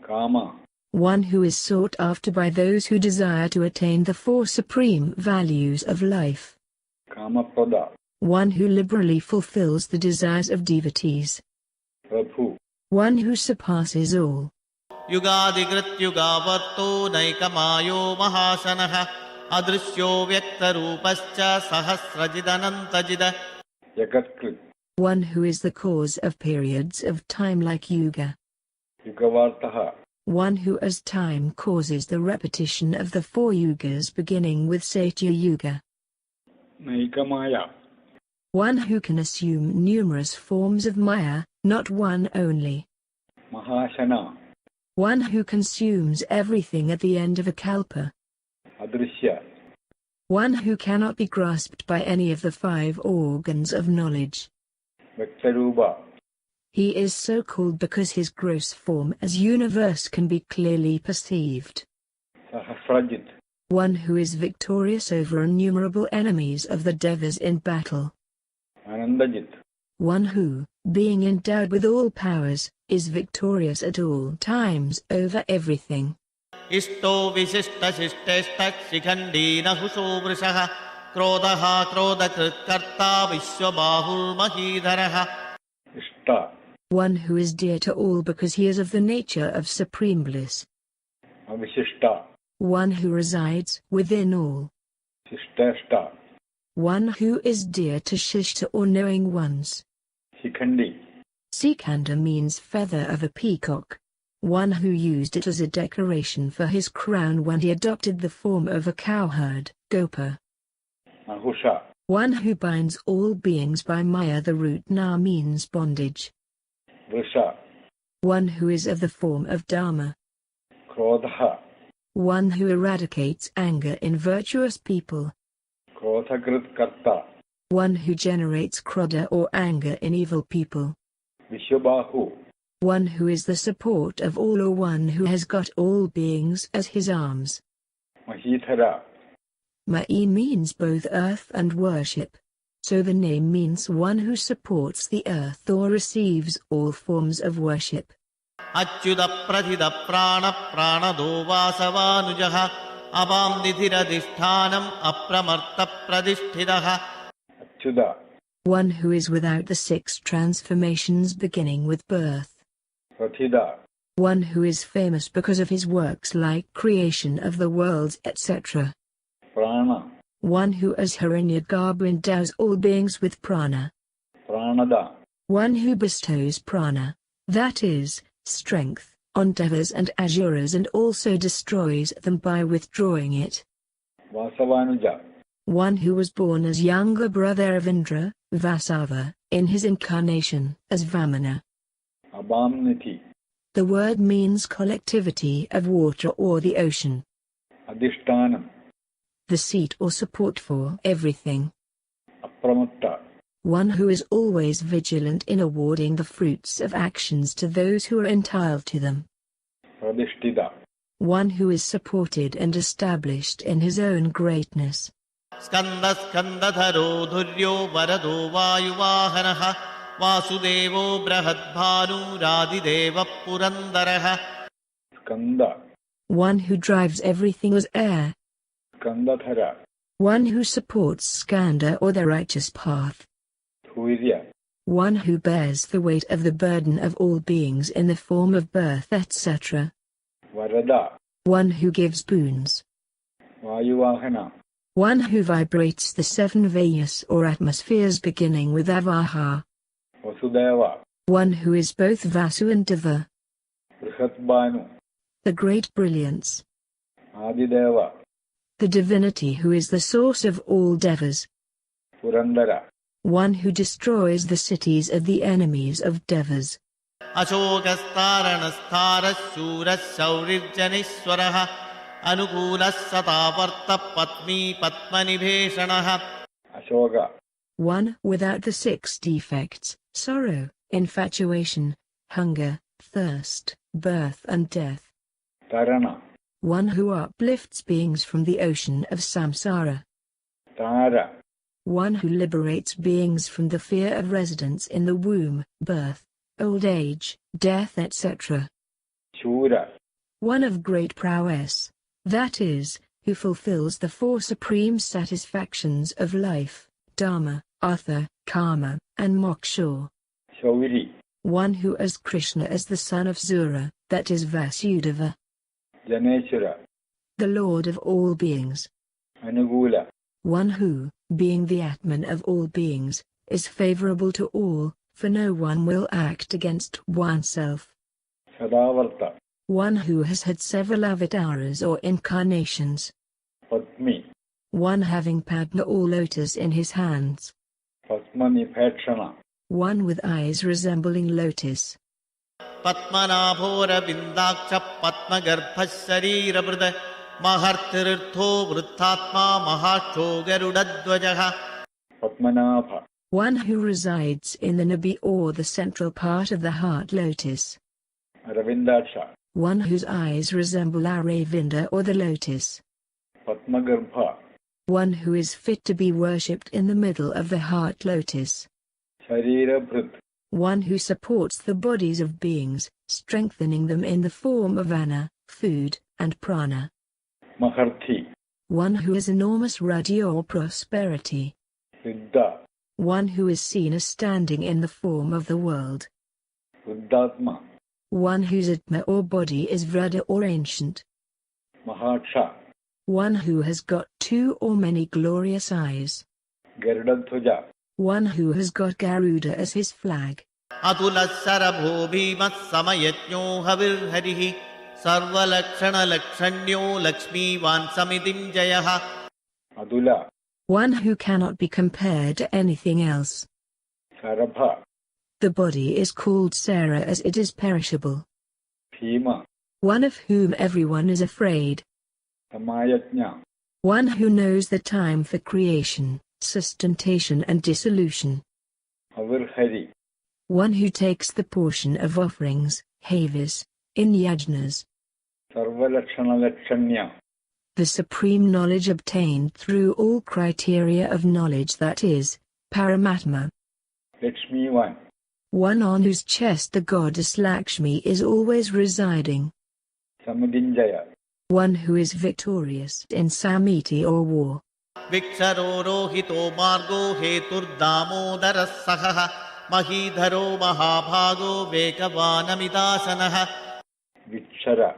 Kama, one who is sought after by those who desire to attain the four supreme values of life, Kamapada, one who liberally fulfills the desires of devotees, Prabhu, one who surpasses all. युगादिकृत युगावर्तो नैकमायो महाशनः अदृश्यो व्यक्तरूपश्च सहस्रजिदनन्तजिद Jagatkrit, One who is the cause of periods of time like yuga, Yugavartaha, one who as time causes the repetition of the four yugas beginning with Satya Yuga, Naikamaya, one who can assume numerous forms of Maya, not one only, Mahashana, one who consumes everything at the end of a kalpa, Adrishya, one who cannot be grasped by any of the five organs of knowledge. Vektaruba, He is so called because his gross form as universe can be clearly perceived. Sahasrajit, One who is victorious over innumerable enemies of the devas in battle. Anandajit, One who, being endowed with all powers, is victorious at all times over everything. इष्टो विशिष्टशिष्टेष्टः शिखण्डीनहुषो वृषः क्रोधः क्रोधकृत्कर्ता विश्वबाहुर्महीधरः Ishta, One who is dear to all because he is of the nature of supreme bliss. Avishishta, One who resides within all. Shishtashta, One who is dear to Shishta or knowing ones. Shikhandi, Skanda means feather of a peacock. One who used it as a decoration for his crown when he adopted the form of a cowherd, Gopa. Ahusha, One who binds all beings by Maya. The root Na means bondage. Vrisha, One who is of the form of Dharma. Krodha, One who eradicates anger in virtuous people. Krodhakrit Karta, One who generates krodha or anger in evil people. Vishwabahu, One who is the support of all or one who has got all beings as his arms. Mahithara, Ma'i means both earth and worship. So the name means one who supports the earth or receives all forms of worship. अच्युतप्रथितप्राणप्राणदो वासवानुजः अवां निधिरधिष्ठानम् अप्रमर्तप्रतिष्ठितः Achyuda, One who is without the six transformations beginning with birth. Prathida, One who is famous because of his works like creation of the worlds etc. Prana, One who as Hiranyagarbha endows all beings with prana. Pranada, One who bestows prana, that is, strength, on devas and asuras and also destroys them by withdrawing it. Vasavanuja, One who was born as younger brother of Indra, Vasava, in his incarnation as Vamana. Abamniti, The word means collectivity of water or the ocean, Adhishtanam, the seat or support for everything. Apramutta, One who is always vigilant in awarding the fruits of actions to those who are entitled to them. Pradishtida, One who is supported and established in his own greatness. स्कन्दस्कन्दधरो धुर्यो वरदो वायुवाहनः वासुदेवो बृहद्भानुरादिदेवः पुरन्दरः Skanda, One who drives everything as air. Skandathara, One who supports Skanda or the righteous path. Thuirya, One who bears the weight of the burden of all beings in the form of birth etc. Varada, One who gives boons. Vayuvahana, One who vibrates the seven Vayas or atmospheres beginning with Avaha. Vasudeva, One who is both Vasu and Deva. Brihatbhanu, The great brilliance. Adideva, The divinity who is the source of all devas. Purandara, One who destroys the cities of the enemies of devas. अशोकस्तारणस्तारः शूरः शौरिर्जनेश्वरः अनुकूलः सतावर्तः पत्नी पद्मनिभेषणः Ashoka, One without the six defects, sorrow, infatuation, hunger, thirst, birth and death. Tarana, One who uplifts beings from the ocean of samsara. Tara, One who liberates beings from the fear of residence in the womb, birth, old age, death, etc. Shura, One of great prowess, that is, who fulfills the four supreme satisfactions of life, dharma, artha, karma, and moksha. Shauri, One who as Krishna as the son of Sura, that is Vasudeva, Janeshwara, the Lord of all beings. Anugula, One who, being the Atman of all beings, is favorable to all, for no one will act against oneself. Sadavarta, One who has had several avatars or incarnations. Padmi, One having Padma or lotus in his hands. Padmanipekshana, One with eyes resembling lotus. Patmanabhora Vindaksha Patmagarbha Sarirabhrada Mahartirtho Vrithatma Mahasho Garudadvajaha. Padmanabha, One who resides in the nabi or the central part of the heart lotus. Aravindaksha, One whose eyes resemble Aravinda or the lotus. Padmagarbha, One who is fit to be worshipped in the middle of the heart lotus. Sharirabhrit, One who supports the bodies of beings, strengthening them in the form of anna, food, and prana. Maharthi, One who has enormous ruddy or prosperity. Siddha, One who is seen as standing in the form of the world. Buddhatma, One whose atma or body is Vrada or ancient. Mahaksha, One who has got two or many glorious eyes. Garudadvaja, One who has got Garuda as his flag. Atulasarabho Bhimas Samayajno Havirharihi Sarvalakshana Lakshanyo Lakshmi Vansamidim Jayaha. Adula, One who cannot be compared to anything else. Sarabha, The body is called Sarah as it is perishable. Bhima, One of whom everyone is afraid. Samayajna, One who knows the time for creation, sustentation and dissolution. Avirhari, One who takes the portion of offerings, havis, in yajnas. Sarvalakshana Lakshanya, The supreme knowledge obtained through all criteria of knowledge, that is, Paramatma. Lakshmivan, One on whose chest the goddess Lakshmi is always residing. Samadinjaya, One who is victorious in samiti or war. Viksharo Rohito Margo Hetur Damodara Sahaha Mahidharo Mahabhago Vekavanamidasanaha. Vikshara,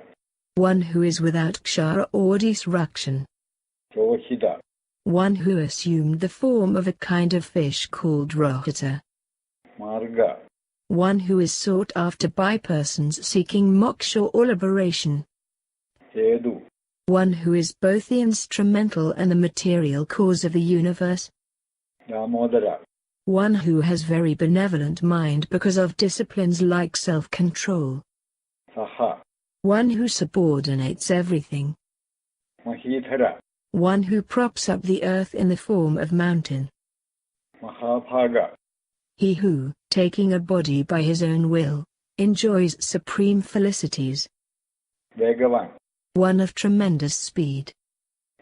One who is without kshara or disruption. Rohida, One who assumed the form of a kind of fish called rohita. Marga, One who is sought after by persons seeking moksha or liberation. Hedu, One who is both the instrumental and the material cause of the universe. Damodara, One who has very benevolent mind because of disciplines like self-control. Saha, One who subordinates everything. Mahidhara, One who props up the earth in the form of mountain. Mahabhaga, He who, taking a body by his own will, enjoys supreme felicities. Vegavan, One of tremendous speed.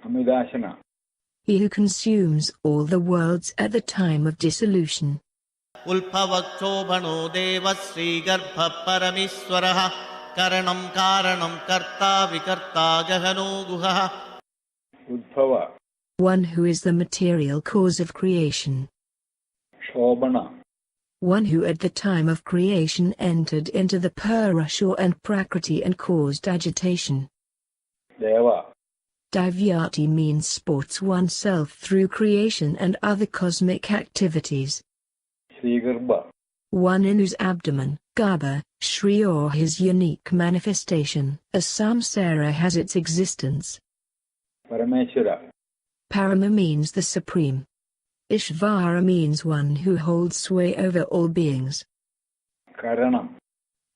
Amidasana, He who consumes all the worlds at the time of dissolution. Ulpavakshobhano Deva Sri Garbha Parameswaraha Karanam Karanam Karta Vikarta Gahano Guhaha. Udbhava, One who is the material cause of creation. Shobhana, One who at the time of creation entered into the Purusha and Prakriti and caused agitation. Deva, Divyati means sports oneself through creation and other cosmic activities. Srigarbha, One in whose abdomen, Garbha, Shri or his unique manifestation, as samsara has its existence. Parameshwara, Parama means the supreme. Ishvara means one who holds sway over all beings. Karanam,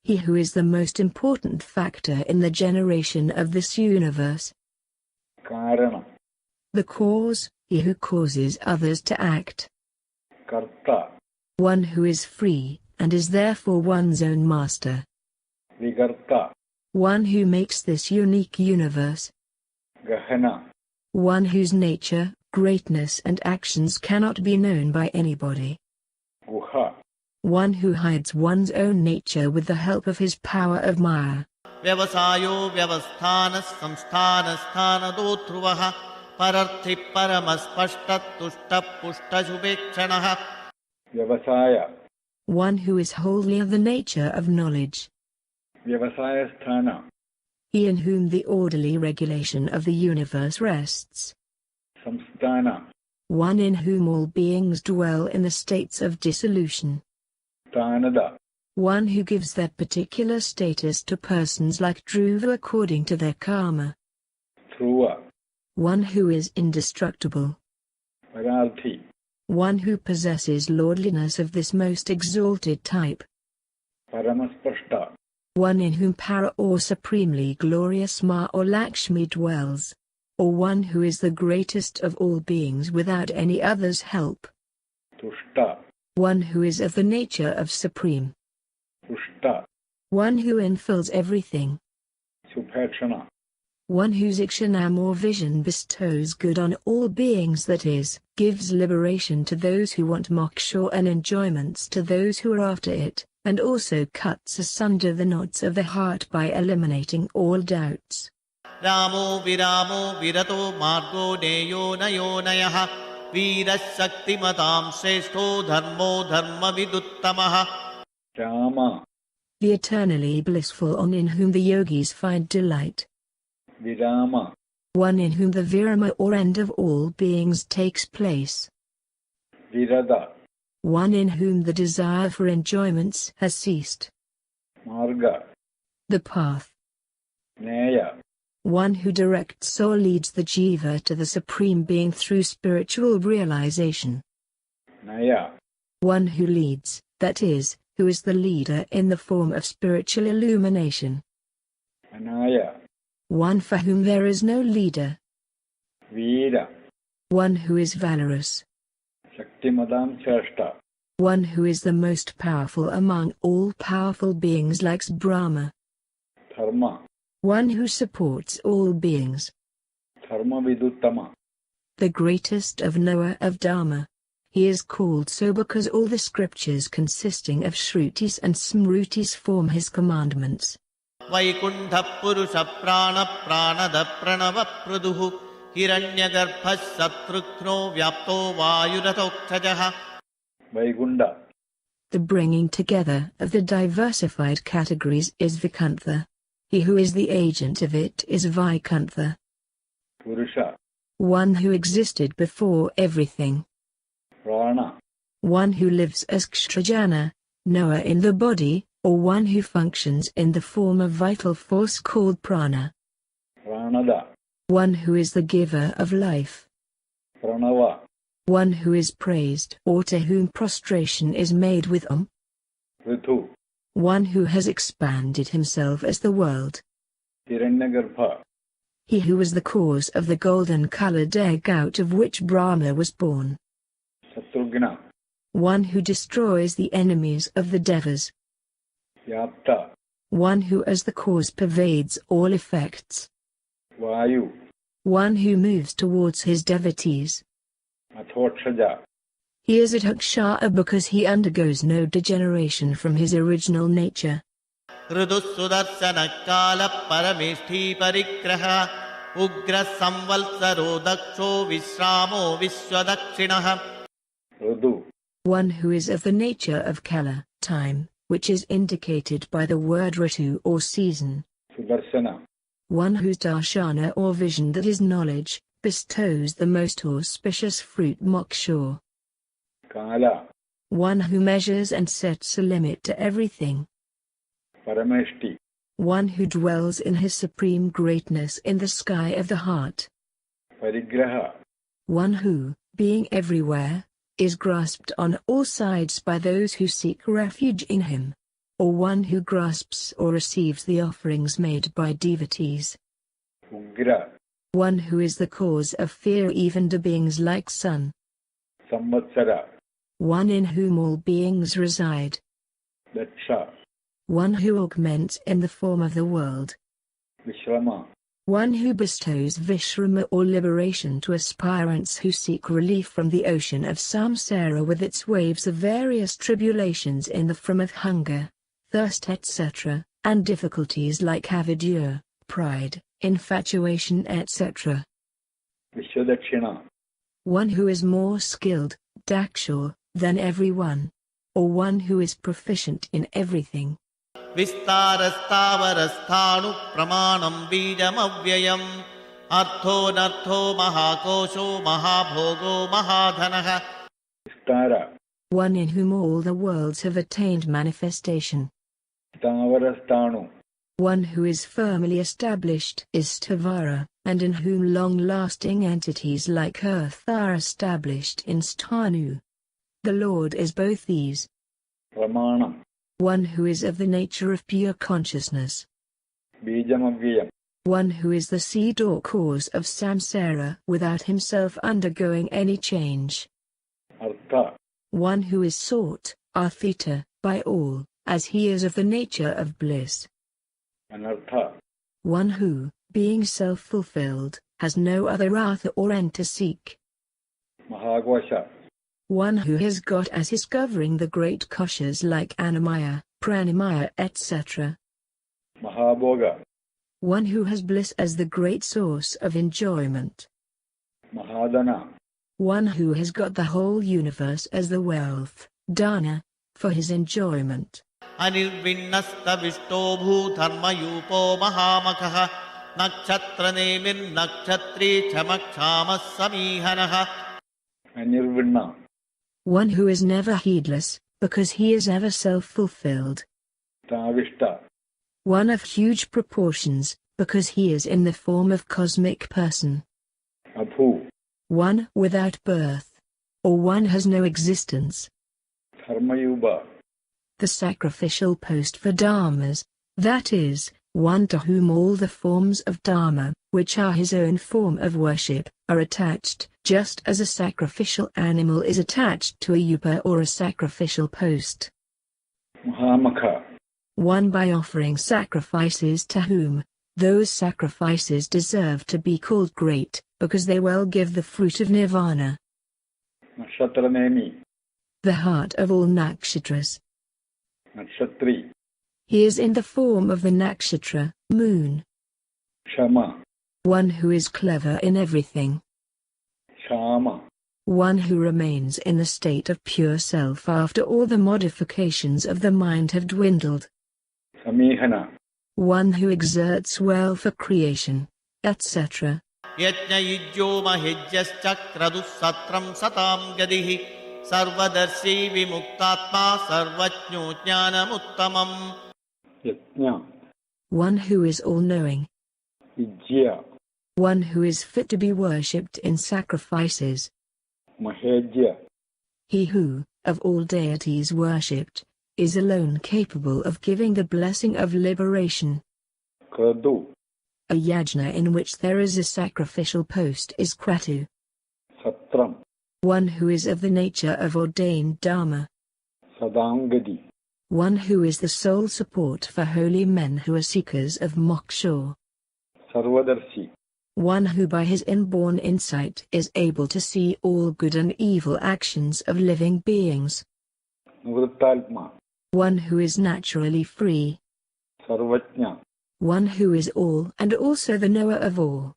He who is the most important factor in the generation of this universe. Karanam, The cause, he who causes others to act. Karta, One who is free, and is therefore one's own master. Vigarta, One who makes this unique universe. Gahana, One whose nature, greatness and actions cannot be known by anybody. Guha, one who hides one's own nature with the help of his power of Maya. Vyavasayo vyavasthanas samsthanasthanado dhruvaha pararthi paramaspashtat tushta pushta shubekshanaha. Vyavasaya. One who is wholly of the nature of knowledge. Vyavasaya sthana. He in whom the orderly regulation of the universe rests. Samsthana. One in whom all beings dwell in the states of dissolution. Sthanada. One who gives that particular status to persons like Dhruva according to their karma. Dhruva. One who is indestructible. Pararthi. One who possesses lordliness of this most exalted type. Paramaspashta. One in whom Para or supremely glorious Ma or Lakshmi dwells. Or one who is the greatest of all beings without any other's help. Tushta. One who is of the nature of supreme. Pushta. One who infills everything. Subhekshana. One whose ikshanam or vision bestows good on all beings, that is, gives liberation to those who want moksha and enjoyments to those who are after it, and also cuts asunder the knots of the heart by eliminating all doubts. Ramo viramo virato margo neyo nayo nayaha viras shaktimatam sreshto dharmo dharma viduttamaha. Rama. The eternally blissful one in whom the yogis find delight. Virama. One in whom the virama or end of all beings takes place. Virada. One in whom the desire for enjoyments has ceased. Marga. The path. Neya. One who directs or leads the jiva to the Supreme Being through spiritual realization. Naya. One who leads, that is, who is the leader in the form of spiritual illumination. Anaya. One for whom there is no leader. Veera. One who is valorous. Shaktimadam Shrestha. One who is the most powerful among all powerful beings like Brahma. Dharma. One who supports all beings. Dharma Viduttama. The greatest of knower of Dharma. He is called so because all the scriptures consisting of Shrutis and Smrutis form his commandments. Vaikuntha purusha prana pranada pranava praduhu hiranyagarbhas satrughno vyapto vayuratokchajaha. Vaikunda. The bringing together of the diversified categories is Vikantha. He who is the agent of it is Vaikuntha. Purusha. One who existed before everything. Prana. One who lives as Kshtrajana, knower in the body, or one who functions in the form of vital force called prana. Pranada. One who is the giver of life. Pranava. One who is praised or to whom prostration is made with Ritu. One who has expanded himself as the world. Hiranyagarbha. He who was the cause of the golden-colored egg out of which Brahma was born. Satrughna. One who destroys the enemies of the devas. Yapta. One who as the cause pervades all effects. Vayu. One who moves towards his devotees. Athokshaja. He is at Akshara because he undergoes no degeneration from his original nature. Rudusudarsana kala paramishthi parigraha ugra samvalsaro daksho visramo vishwadakshinaha. Rudu. One who is of the nature of Kala, time, which is indicated by the word Ritu or season. Sudarsana. One whose darshana or vision, that is knowledge, bestows the most auspicious fruit moksha. Kala. One who measures and sets a limit to everything. Parameshti. One who dwells in his supreme greatness in the sky of the heart. Parigraha. One who, being everywhere, is grasped on all sides by those who seek refuge in him. Or one who grasps or receives the offerings made by devotees. Ugra. One who is the cause of fear even to beings like sun. Samvatsara. One in whom all beings reside. Daksha. One who augments in the form of the world. Vishrama. One who bestows Vishrama or liberation to aspirants who seek relief from the ocean of samsara with its waves of various tribulations in the form of hunger, thirst etc., and difficulties like avidya, pride, infatuation etc. Vishwadakshina. One who is more skilled, dakshur, than everyone. Or one who is proficient in everything. विस्तारस्तावरस्थाणु प्रमाणं बीजमव्ययम् अर्थो नर्थो महाकोशो महाभोगो महाधनः. Vistara. One in whom all the worlds have attained manifestation. Stavarastanu. One who is firmly established is Stavara, and in whom long-lasting entities like earth are established in Sthanu. The Lord is both these. Pramanam. One who is of the nature of pure consciousness. Bijamavyayam. One who is the seed or cause of samsara without himself undergoing any change. Artha. One who is sought, arthita, by all, as he is of the nature of bliss. Anartha. One who, being self-fulfilled, has no other artha or end to seek. Mahagvasha. One who has got as his covering the great koshas like Annamaya, Pranamaya etc. Mahabhoga. One who has bliss as the great source of enjoyment. Mahadana. One who has got the whole universe as the wealth, dana, for his enjoyment. अनिर्विण्णस्तविष्टो भूधर्मयूपो महामखः नक्षत्रनेमिर्नक्षत्री क्षमक्षामः समीहनः. Anirvinna. One who is never heedless, because he is ever self-fulfilled. Tavishta. One of huge proportions, because he is in the form of cosmic person. Abhu. One without birth. Or one has no existence. Dharmayuba. The sacrificial post for dharmas, that is, one to whom all the forms of dharma, which are his own form of worship, are attached, just as a sacrificial animal is attached to a yupa or a sacrificial post. Mahamakha. One by offering sacrifices to whom, those sacrifices deserve to be called great, because they well give the fruit of nirvana. Nakshatranemi. The heart of all nakshatras. Nakshatri. He is in the form of the nakshatra, moon. Shama. One who is clever in everything. Shama. One who remains in the state of pure self after all the modifications of the mind have dwindled. Samihana. One who exerts well for creation, etc. यज्ञयुज्यो महिज्यश्चक्रदुःसत्रं सतां गदिः सर्वदर्शी विमुक्तात्मा सर्वज्ञो ज्ञानमुत्तमम्. Yajna. One who is all-knowing. Vijya. One who is fit to be worshipped in sacrifices. Mahejya. He who, of all deities worshipped, is alone capable of giving the blessing of liberation. Kradu. A yajna in which there is a sacrificial post is kratu. Satram. One who is of the nature of ordained dharma. Sadangadi. One who is the sole support for holy men who are seekers of moksha. Sarvadarshi. One who by his inborn insight is able to see all good and evil actions of living beings. Nivrittalpma. One who is naturally free. Sarvajna. One who is all and also the knower of all.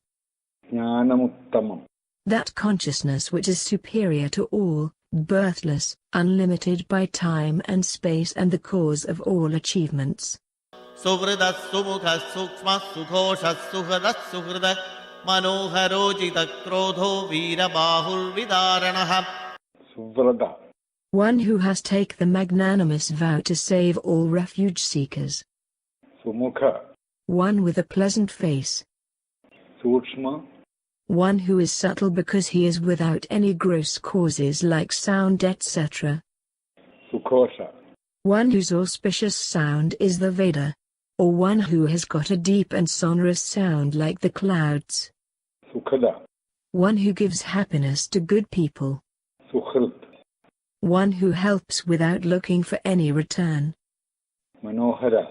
Jnanamuttamam. That consciousness which is superior to all, birthless, unlimited by time and space and the cause of all achievements. सुहृदः सुमुखः सूक्ष्मः सुघोषः सुहृदः सुहृदः मनोहरोजितः क्रोधो वीरबाहुर्विदारणः. Suvrata. One who has taken the magnanimous vow to save all refuge seekers. Sumukha. One with a pleasant face. Sukshma. One who is subtle because he is without any gross causes like sound etc. Sukhosha. One whose auspicious sound is the Veda. Or one who has got a deep and sonorous sound like the clouds. Sukhada. One who gives happiness to good people. Sukhrit. One who helps without looking for any return. Manohara.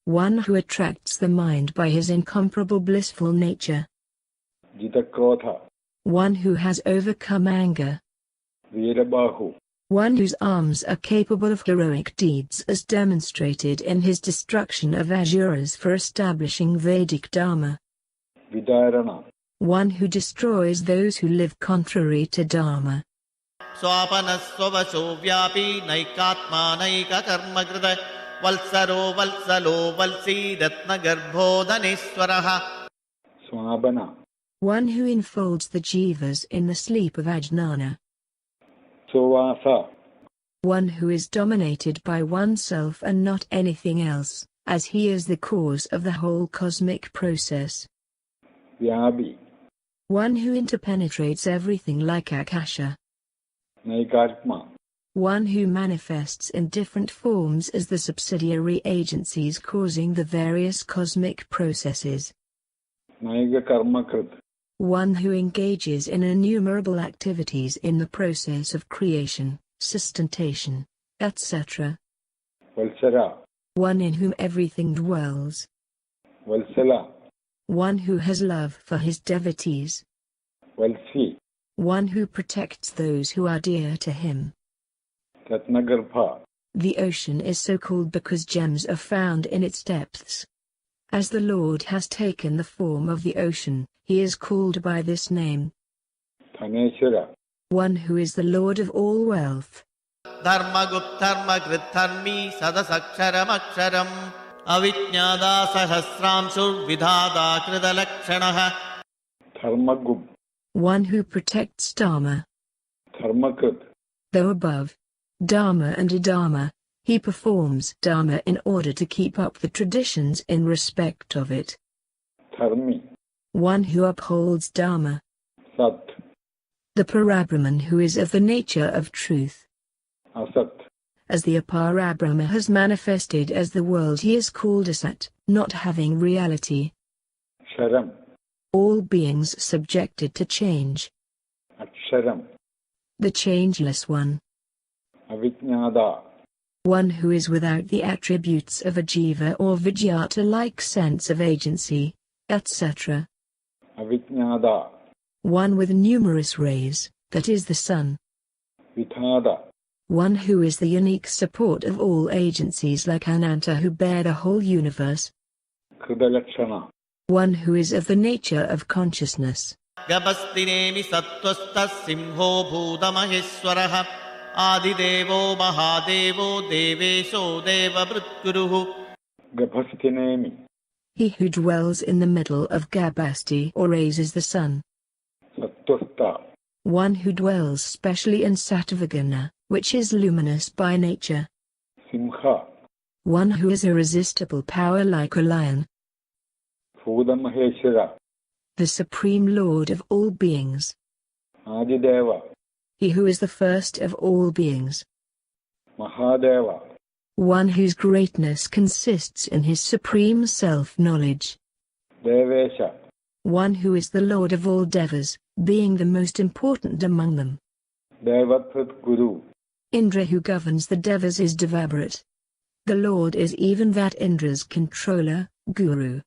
one who attracts the mind by his incomparable blissful nature, Jitakrotha, one who has overcome anger, Veerabahu, one whose arms are capable of heroic deeds as demonstrated in his destruction of Asuras for establishing Vedic Dharma, Vidarana, one who destroys those who live contrary to Dharma, स्वापनस्ववशो व्यापी नैकात्मा नैककर्मकृत वल्सरो वल्सलो वल्सी रत्नगर्भोदनेश्वरः Swabana, one who enfolds the jivas in the sleep of Ajnana, Sovasa, one who is dominated by oneself and not anything else, as he is the cause of the whole cosmic process, Vyabi, one who interpenetrates everything like Akasha, Naikatma, one who manifests in different forms as the subsidiary agencies causing the various cosmic processes, Naiga Karmakrit, one who engages in innumerable activities in the process of creation, sustentation, etc., Valsara, one in whom everything dwells, Valsala, one who has love for his devotees, Valsi, one who protects those who are dear to him. Ratnagarbha, The ocean is so called because gems are found in its depths. As the Lord has taken the form of the ocean, he is called by this name. Thaneshwara, One who is the Lord of all wealth. धर्मगुप्तर्मगृद्धर्मी सदसक्षरमक्षरम् अविज्ञादा सहस्रांशुर्विधाता कृतलक्षणः Dharmagub, One who protects Dharma. Dharmakrit, Though above Dharma and Adharma, he performs Dharma in order to keep up the traditions in respect of it. Dharmi, One who upholds Dharma. Sat, The Parabrahman who is of the nature of truth. Asat, As the Aparabrahma has manifested as the world, he is called Asat, not having reality. Sharam, All beings subjected to change. Aksharam, The changeless one. Avijnada, One who is without the attributes of a jiva or vijnata-like sense of agency, etc. Avijnada, One with numerous rays, that is the sun. Vidhada, One who is the unique support of all agencies like Ananta who bear the whole universe. Kridalakshana, One who is of the nature of consciousness. गभस्तिनेमि सत्त्वस्तः सिंहो भूतमहेश्वरः आदिदेवो महादेवो देवेशो देवभृत्कुरुः Gabhastinemi, He who dwells in the middle of Gabasti or raises the sun. Sattwasta, One who dwells specially in Sattvaguna, which is luminous by nature. Simha, One who is irresistible power like a lion. Bhudamaheshwara, The Supreme Lord of all beings. Adideva, He who is the first of all beings. Mahadeva, One whose greatness consists in his supreme self-knowledge. Devesha, One who is the Lord of all devas, being the most important among them. Devathat Guru, Indra who governs the devas is Devabharat. The Lord is even that Indra's controller, Guru.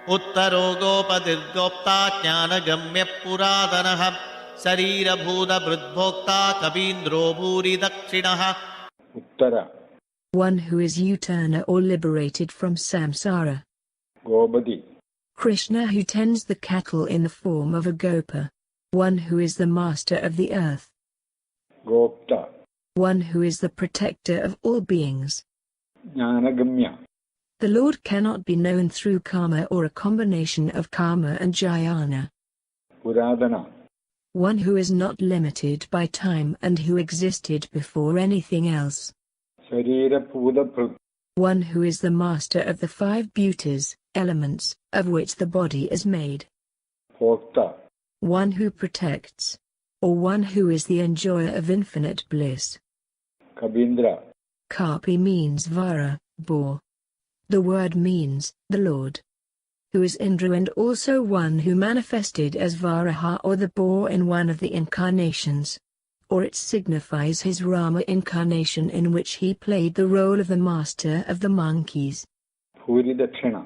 Uttaro gopadirgopta jnanagamya puradanaha sarira bhuda bhridbhokta kabindro bhuri dakshinaha. Uttara, One who is Uttana or liberated from samsara. Gobadi, Krishna who tends the cattle in the form of a gopa. One who is the master of the earth. Gopta, One who is the protector of all beings. Jnanagamya, The Lord cannot be known through karma or a combination of karma and jnana. Puradana, One who is not limited by time and who existed before anything else. Sarira Puda Prut, One who is the master of the five beauties, elements, of which the body is made. Hokta, One who protects. Or one who is the enjoyer of infinite bliss. Kabindra, Kapi means Vara, boar. The word means, the Lord. Who is Indra and also one who manifested as Varaha or the boar in one of the incarnations. Or it signifies his Rama incarnation in which he played the role of the master of the monkeys. Puridakshina.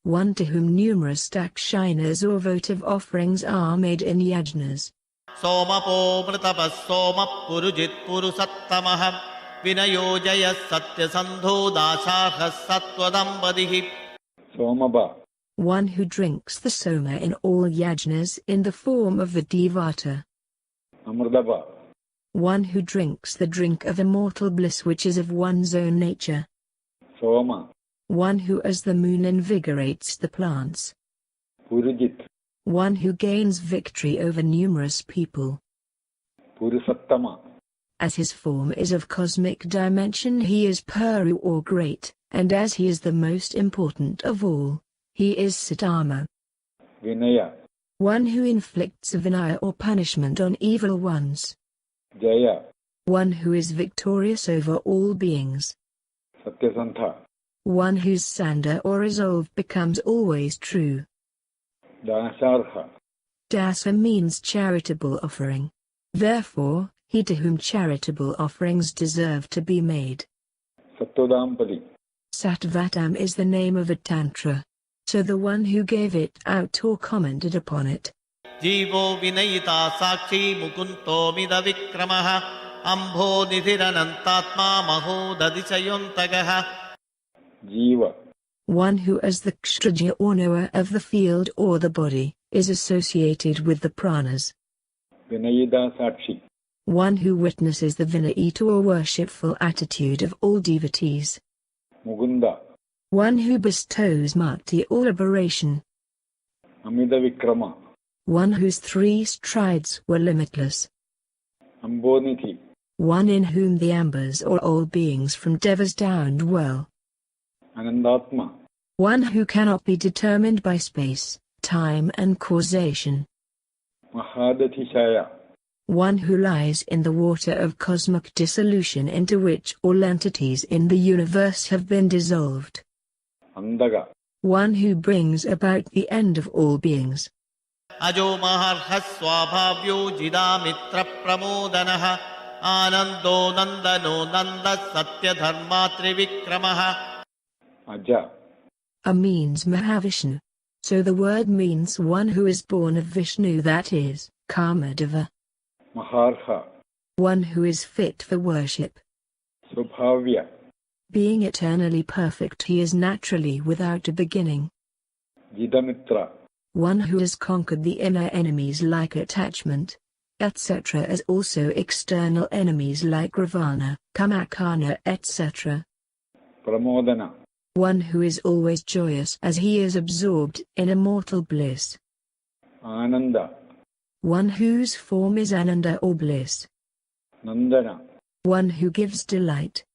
One to whom numerous dakshinas or votive offerings are made in yajnas. Somapo mritapas soma purujit purusattamah vinayojaya satyasandho dasahas sattvadambadihi. Somaba. One who drinks the soma in all yajnas in the form of the devata. Amrdava. One who drinks the drink of immortal bliss which is of one's own nature. Soma. One who as the moon invigorates the plants. Purujit. One who gains victory over numerous people. Purusattama. As his form is of cosmic dimension he is Puru or great, and as he is the most important of all, he is Sattama. Vinaya. One who inflicts vinaya or punishment on evil ones. Jaya. One who is victorious over all beings. Satyasantha. One whose sanda or resolve becomes always true. Dasarha. Dasa means charitable offering. Therefore, he to whom charitable offerings deserve to be made. Sattvodampali. Sattvatam is the name of a tantra. So the one who gave it out or commented upon it. Jivo vinayita sakshi mukunto mida vikramaha ambho nidhiranantatma maho dadishayontagaha. Jiva. One who as the kshatraja or knower of the field or the body, is associated with the pranas. Vinayida sakshi. One who witnesses the vinayita or worshipful attitude of all devotees. Mugunda. One who bestows mukti or liberation. Amida Vikrama. One whose 3 strides were limitless. Amboniti. One in whom the ambers or all beings from devas down dwell. Anandatma. One who cannot be determined by space, time and causation. Mahadathishaya. One who lies in the water of cosmic dissolution into which all entities in the universe have been dissolved. Andaga. One who brings about the end of all beings. Ajo maharha swabhavyo jidamitra pramodanaha anando nandano nanda satya dharma trivikramaha. Aja. A means Mahavishnu. So the word means one who is born of Vishnu, that is, Kamadeva. Maharha. One who is fit for worship. Subhavya. Being eternally perfect he is naturally without a beginning. Jidamitra. One who has conquered the inner enemies like attachment, etc. as also external enemies like Ravana, Kamakana, etc. Pramodana. One who is always joyous as he is absorbed in immortal bliss. Ananda. One whose form is Ananda or bliss. Nandana. One who gives delight.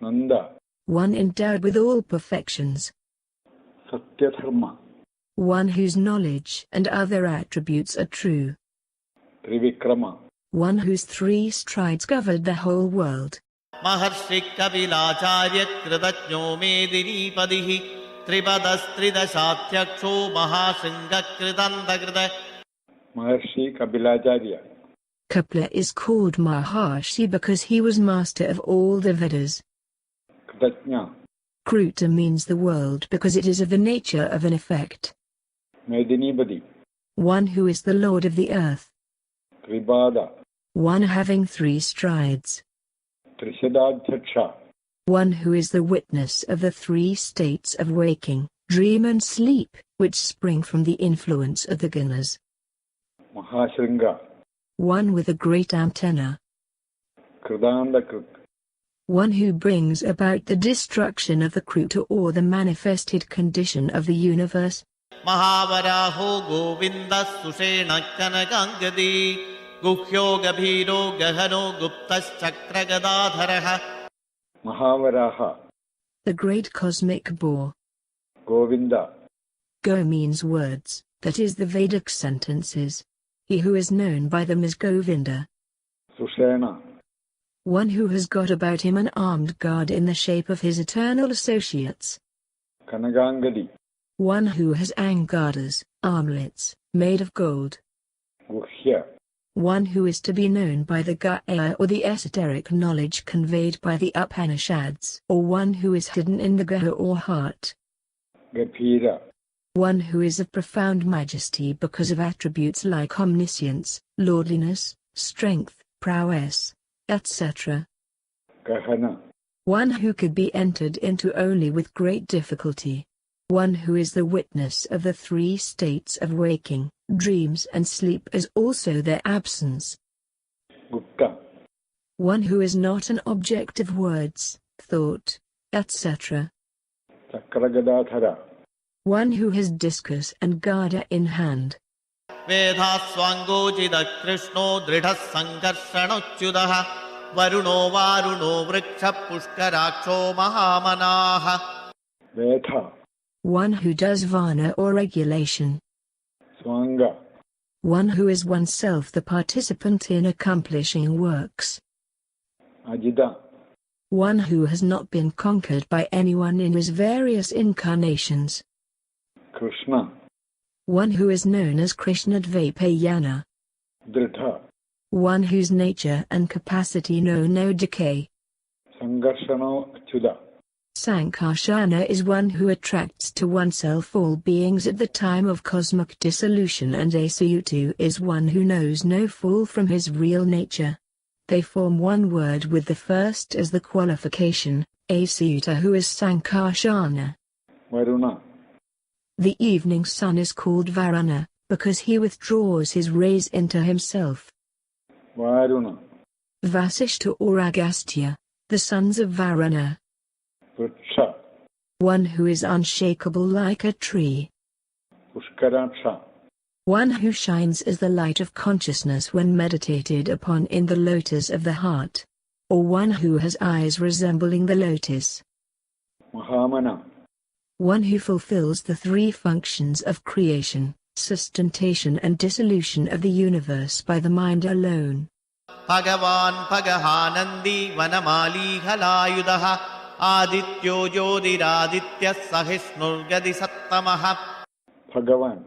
Nanda. One endowed with all perfections. Satyadharma. One whose knowledge and other attributes are true. Trivikrama. One whose 3 strides covered the whole world. Maharshi kavilacharya kritajño medini padihi tripadastridasathyaksho mahasringa kritandakrita. Maharshi Kabilacharya. Kapila is called Maharshi because he was master of all the Vedas. Kritajña. Kruta means the world because it is of the nature of an effect. Medinipadi. One who is the lord of the earth. Tribada. One having 3 strides. Trishadadhaksha. One who is the witness of the 3 states of waking, dream and sleep, which spring from the influence of the gunas. Mahashringa. One with a great antenna. Kridandakrit. One who brings about the destruction of the Kruta or the manifested condition of the universe. Mahavaraho govinda sushena kanagangadi guhyo gabhiro gahano guptas chakragadadharaha. Mahavaraha. The great cosmic boar. Govinda. Go means words, that is the Vedic sentences. He who is known by them as Govinda. Sushena. One who has got about him an armed guard in the shape of his eternal associates. Kanagangadi. One who has angadas, armlets, made of gold. Guhya. One who is to be known by the Gaya or the esoteric knowledge conveyed by the Upanishads, or one who is hidden in the Gaha or heart. Gabhira. One who is of profound majesty because of attributes like omniscience, lordliness, strength, prowess, etc. Gahana. One who could be entered into only with great difficulty. One who is the witness of the three states of waking, dreams and sleep as also their absence. Gupta. One who is not an object of words, thought, etc. Chakragadadhara. One who has discus and gada in hand. Vedhaswangochida Krishno Dridha Sankarsanochudaha Varuno Varuno Vriksha Pushkaraksho Mahamanaha. Vedha. One who does varna or regulation. Swanga. One who is oneself the participant in accomplishing works. Ajida. One who has not been conquered by anyone in his various incarnations. Krishna. One who is known as Krishnadvaipayana. Dridha. One whose nature and capacity know no decay. Sangarshano Achyuda. Sankarsana is one who attracts to oneself all beings at the time of cosmic dissolution, and Asayutu is one who knows no fall from his real nature. They form one word with the first as the qualification, Asayuta, who is Sankarsana. Varuna. The evening sun is called Varuna, because he withdraws his rays into himself. Varuna. Vasishta or Agastya, the sons of Varuna. Vriksha. One who is unshakable like a tree. Pushkaraksha. One who shines as the light of consciousness when meditated upon in the lotus of the heart. Or one who has eyes resembling the lotus. Mahamana. One who fulfills the three functions of creation, sustentation and dissolution of the universe by the mind alone. Bhagavan Bhagahanandi Vanamali Halayudaha Adityo Jodiraditya Sahishnurgadi Sattamaha. Bhagavan.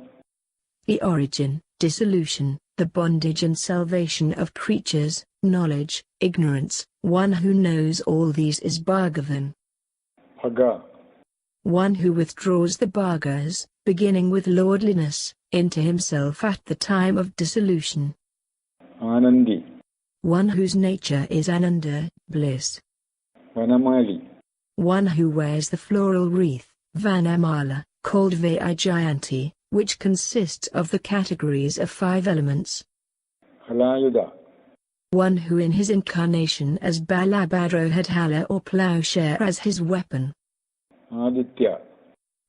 The origin, dissolution, the bondage and salvation of creatures, knowledge, ignorance. One who knows all these is Bhagavan. Bhaga. One who withdraws the bhagas, beginning with lordliness, into himself at the time of dissolution. Anandi. One whose nature is Ananda, bliss. Vanamali. One who wears the floral wreath, Vanamala, called Vaijayanti, which consists of the categories of 5 elements. Halayuda. One who in his incarnation as Balabhadra had hala or plowshare as his weapon. Aditya.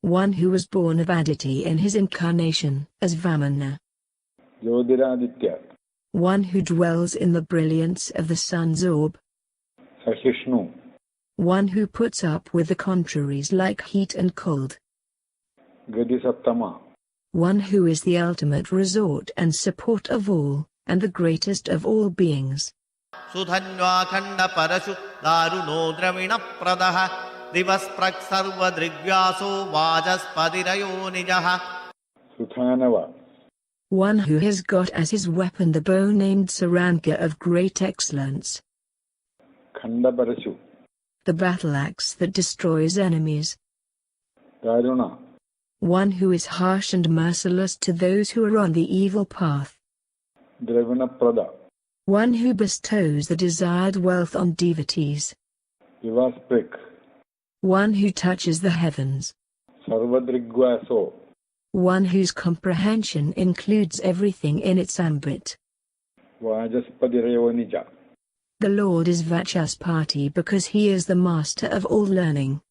One who was born of Aditi in his incarnation as Vamana. Jodiraditya. One who dwells in the brilliance of the sun's orb. Sahishnu. One who puts up with the contraries like heat and cold. Gadisattama. One who is the ultimate resort and support of all, and the greatest of all beings. Sudhanyva Khanda Parashu Daruno Dravina Pradaha Divas Praksarva Drigvyaso Vajaspadidayo Nijaha. Suthanava. One who has got as his weapon the bow named Saranka of great excellence. Khanda Parasu. The battle axe that destroys enemies. Daruna. One who is harsh and merciless to those who are on the evil path. Dravina Prada. One who bestows the desired wealth on devotees. Vivasprik. One who touches the heavens. Sarvadrigvaso. One whose comprehension includes everything in its ambit. Vajaspadidayo Nija. The Lord is Vachaspati because he is the master of all learning.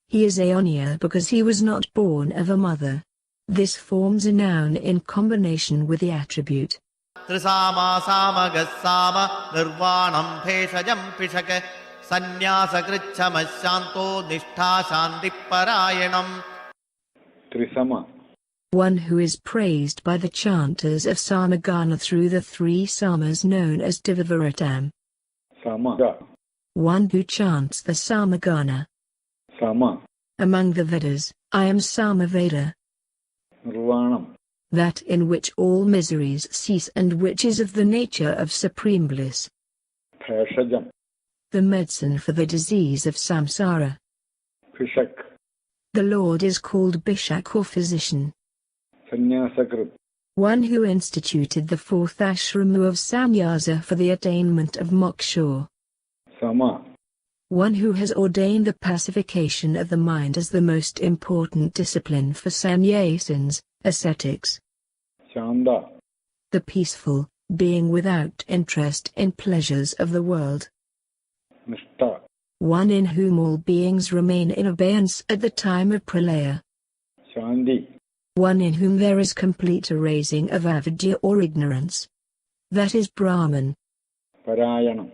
He is Aonya because he was not born of a mother. This forms a noun in combination with the attribute. Trisama Sama Gasama Nirvanam Pheshajam Pishake Sanyasa Krichamashanto Nishtha Shanti Parayanam. Trisama. One who is praised by the chanters of Samagana through the 3 samas known as Divavaratam. Samaga. One who chants the Samagana. Sama. Among the Vedas, I am Samaveda. Nirvanam. That in which all miseries cease and which is of the nature of supreme bliss. Pheshajam. The medicine for the disease of samsara. Pishak. The Lord is called Bhishak or physician. Sannyasakrit. One who instituted the fourth ashrama of sannyasa for the attainment of moksha. Sama. One who has ordained the pacification of the mind as the most important discipline for sannyasins, ascetics. Shanda. The peaceful, being without interest in pleasures of the world. Nishta. One in whom all beings remain in abeyance at the time of pralaya. Shandi. One in whom there is complete erasing of avidya or ignorance. That is Brahman. Parayanam.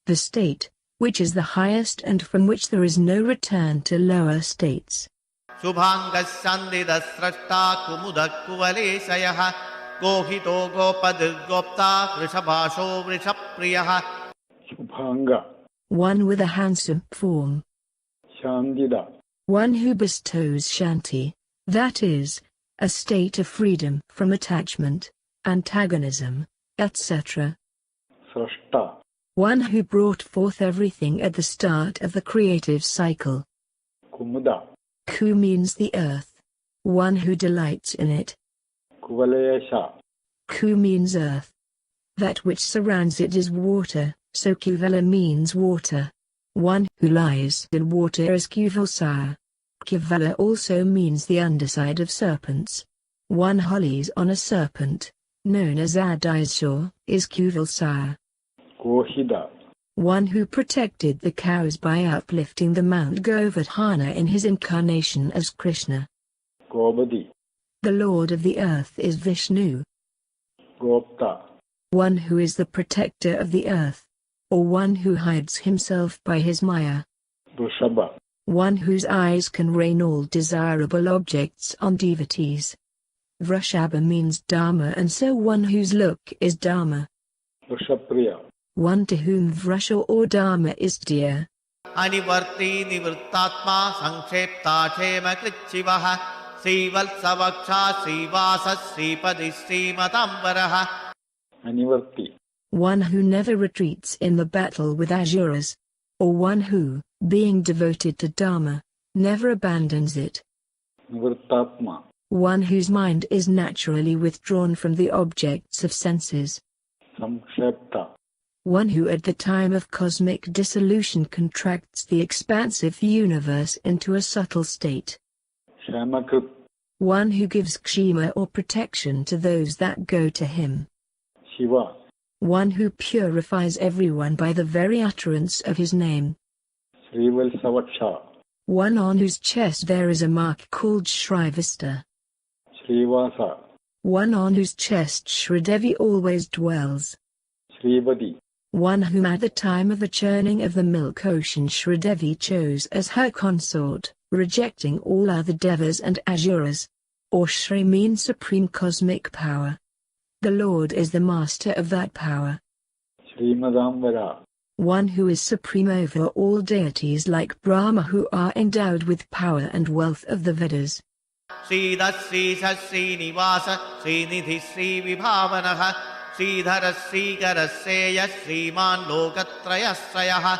The state, which is the highest and from which there is no return to lower states. Subhangasandida srashta kumudak kuvaleshayah gohito gopadirgopta vrishabhasho vrishapriyah. Subhanga. One with a handsome form. Shandida. One who bestows shanti, that is, a state of freedom from attachment, antagonism, etc. Srashta. One who brought forth everything at the start of the creative cycle. Kumuda. Ku means the earth. One who delights in it. Kuvalesha. Ku means earth. That which surrounds it is water, so Kuvala means water. One who lies in water is Kuvalsaya. Kuvala also means the underside of serpents. One who lies on a serpent, known as Adisha, is Kuvalsaya. Kohida. One who protected the cows by uplifting the Mount Govardhana in his incarnation as Krishna. Gobadi. The Lord of the earth is Vishnu. Gopta. One who is the protector of the earth, or one who hides himself by his maya. Vrishabha. One whose eyes can rain all desirable objects on devotees. Vrishabha means Dharma, and so one whose look is Dharma. Vrishapriya. One to whom Vrasha or Dharma is dear. Anivarti nivrittatma sankshepta khema krichivah Srivalsavaksha Srivasa Sripadi Srimatambaraha. Anivarti. One who never retreats in the battle with asuras. Or one who, being devoted to Dharma, never abandons it. Nivrittatma. One whose mind is naturally withdrawn from the objects of senses. Samkshepta. One who at the time of cosmic dissolution contracts the expansive universe into a subtle state. Kshamakrit. One who gives kshema or protection to those that go to him. Shiva. One who purifies everyone by the very utterance of his name. Srivalsavaksha. One on whose chest there is a mark called Shrivasta. Srivasa. One on whose chest Shridevi always dwells. Sripadi. One whom at the time of the churning of the milk ocean Shridevi chose as her consort, rejecting all other devas and asuras. Or Shri means supreme cosmic power. The Lord is the master of that power. Srimadambara. One who is supreme over all deities like Brahma, who are endowed with power and wealth of the Vedas. Sridhar Srisha Srinivasa Srinidhi Sri Vibhavanaha Sridhara Srikarasseya Sriman Lokatrayasrayah.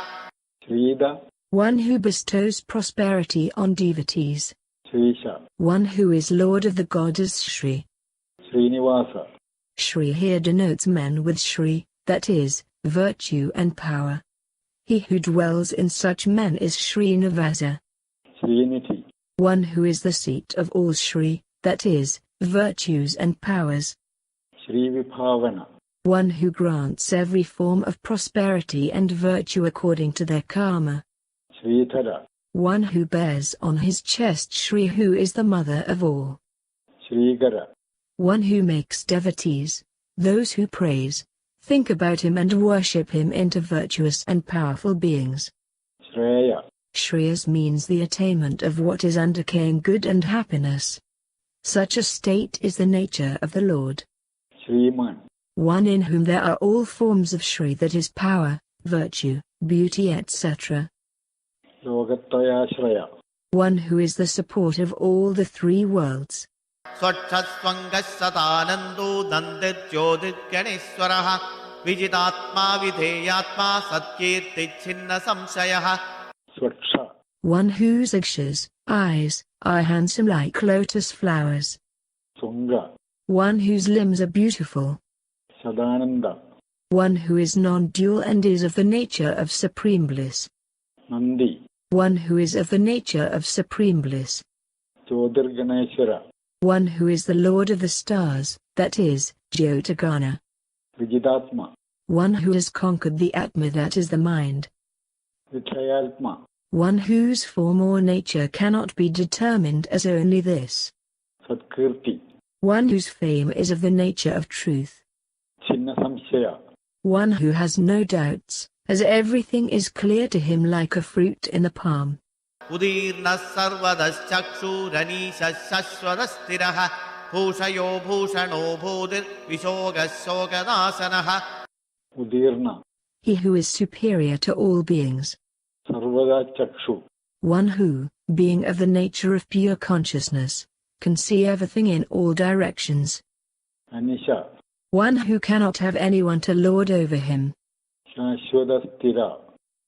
Srida. One who bestows prosperity on devotees. Srisha. One who is Lord of the goddess Shri. Srinivasa. Shri here denotes men with Shri, that is, virtue and power. He who dwells in such men is Srinivasa. Sriniti. One who is the seat of all Shri, that is, virtues and powers. Srivibhavana. One who grants every form of prosperity and virtue according to their karma. Sridhara. One who bears on his chest Shri, who is the mother of all. Srigara. One who makes devotees, those who praise, think about him and worship him into virtuous and powerful beings. Shreya. Shreyas means the attainment of what is undecaying good and happiness. Such a state is the nature of the Lord. Shriman. One in whom there are all forms of Shri, that is power, virtue, beauty, etc. Lokatrayasraya. One who is the support of all the three worlds. Swachaswangassatanando Nandityoditganeshwaraha Vijitatma Vidheyatma Satkirti Chinna Samshayah. Swaksha. One whose akshas, eyes, are handsome like lotus flowers. Sunga, One whose limbs are beautiful. Sadananda, One who is non-dual and is of the nature of supreme bliss. Nandi, One who is of the nature of supreme bliss. Chodirganeshwara, One who is the Lord of the stars, that is, Jyotagana. Vijitatma, One who has conquered the Atma, that is the mind. Vichayaltma, One whose form or nature cannot be determined as only this. Satkirti, One whose fame is of the nature of truth. Chinna Samshaya, One who has no doubts, as everything is clear to him like a fruit in the palm. Udirna sarvadaschakshuranisa shashwadastiraha bhushayo bhushano bhudir vishogashoganasanaha. Udirna, He who is superior to all beings. Sarvada Chakshu, One who, being of the nature of pure consciousness, can see everything in all directions. Anisha, One who cannot have anyone to lord over him. Shashwadastira,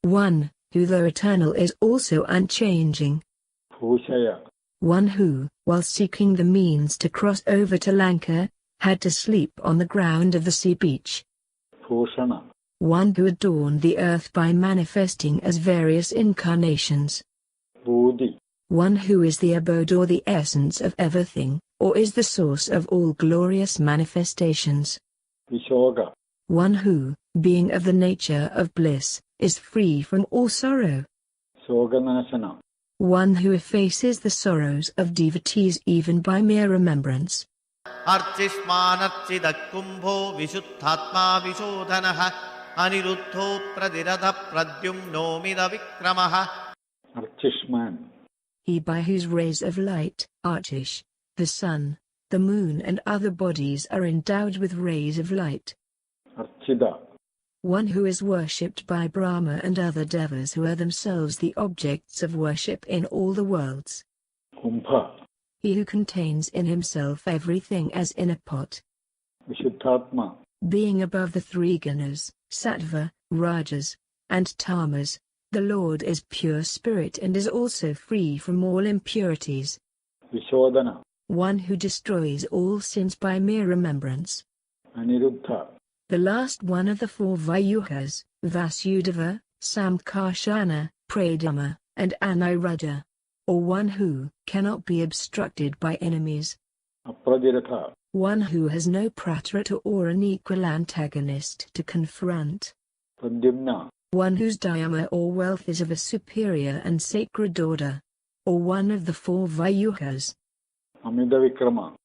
One who though eternal is also unchanging. Bhushaya, One who, while seeking the means to cross over to Lanka, had to sleep on the ground of the sea beach. Bhushana, One who adorned the earth by manifesting as various incarnations. Bodhi, One who is the abode or the essence of everything, or is the source of all glorious manifestations. Vishoga, One who, being of the nature of bliss, is free from all sorrow. Soganasana, One who effaces the sorrows of devotees even by mere remembrance. Archishmanarchidakumbho Vishuddhatma Vishodhanaha Aniruddho Pradirada Pradyumno Mida Vikramaha. Archishman, He by whose rays of light, Archish, the sun, the moon and other bodies are endowed with rays of light. Archida, One who is worshipped by Brahma and other devas who are themselves the objects of worship in all the worlds. Kumbha, He who contains in himself everything as in a pot. Vishuddhatma, Being above the three gunas, sattva, rajas, and tamas, the Lord is pure spirit and is also free from all impurities. Vishodhana, One who destroys all sins by mere remembrance. Aniruddha, The last one of the four Vayuhas, Vasudeva, Samkarshana, Pradama, and Aniruddha. Or one who cannot be obstructed by enemies. Apradirata, One who has no pratrata or an equal antagonist to confront. Pradyumna, One whose dhyama or wealth is of a superior and sacred order. Or one of the four Vayuhas. Amida Vikrama,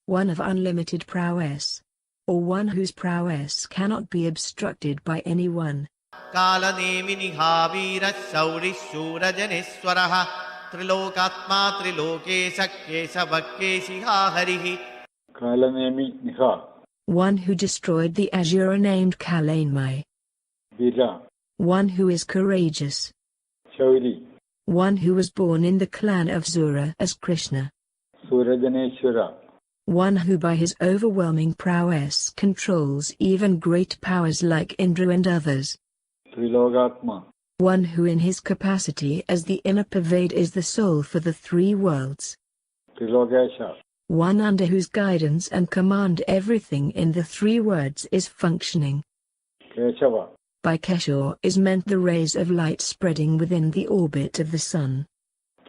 One of unlimited prowess. Or one whose prowess cannot be obstructed by anyone. Kalanemi Nihavira Sauri Shura Janeswaraha Trilokatma Trilokesha Kesavakeshiha Harihi. Kalanemi Niha, One who destroyed the Asura named Kalanmai. Vira, One who is courageous. Shauri, One who was born in the clan of Zura as Krishna. Surajaneshwara, One who by his overwhelming prowess controls even great powers like Indra and others. Trilogatma, One who in his capacity as the inner pervade is the soul for the three worlds. Trilogesha, One under whose guidance and command everything in the three worlds is functioning. Keshava, By Keshor is meant the rays of light spreading within the orbit of the sun.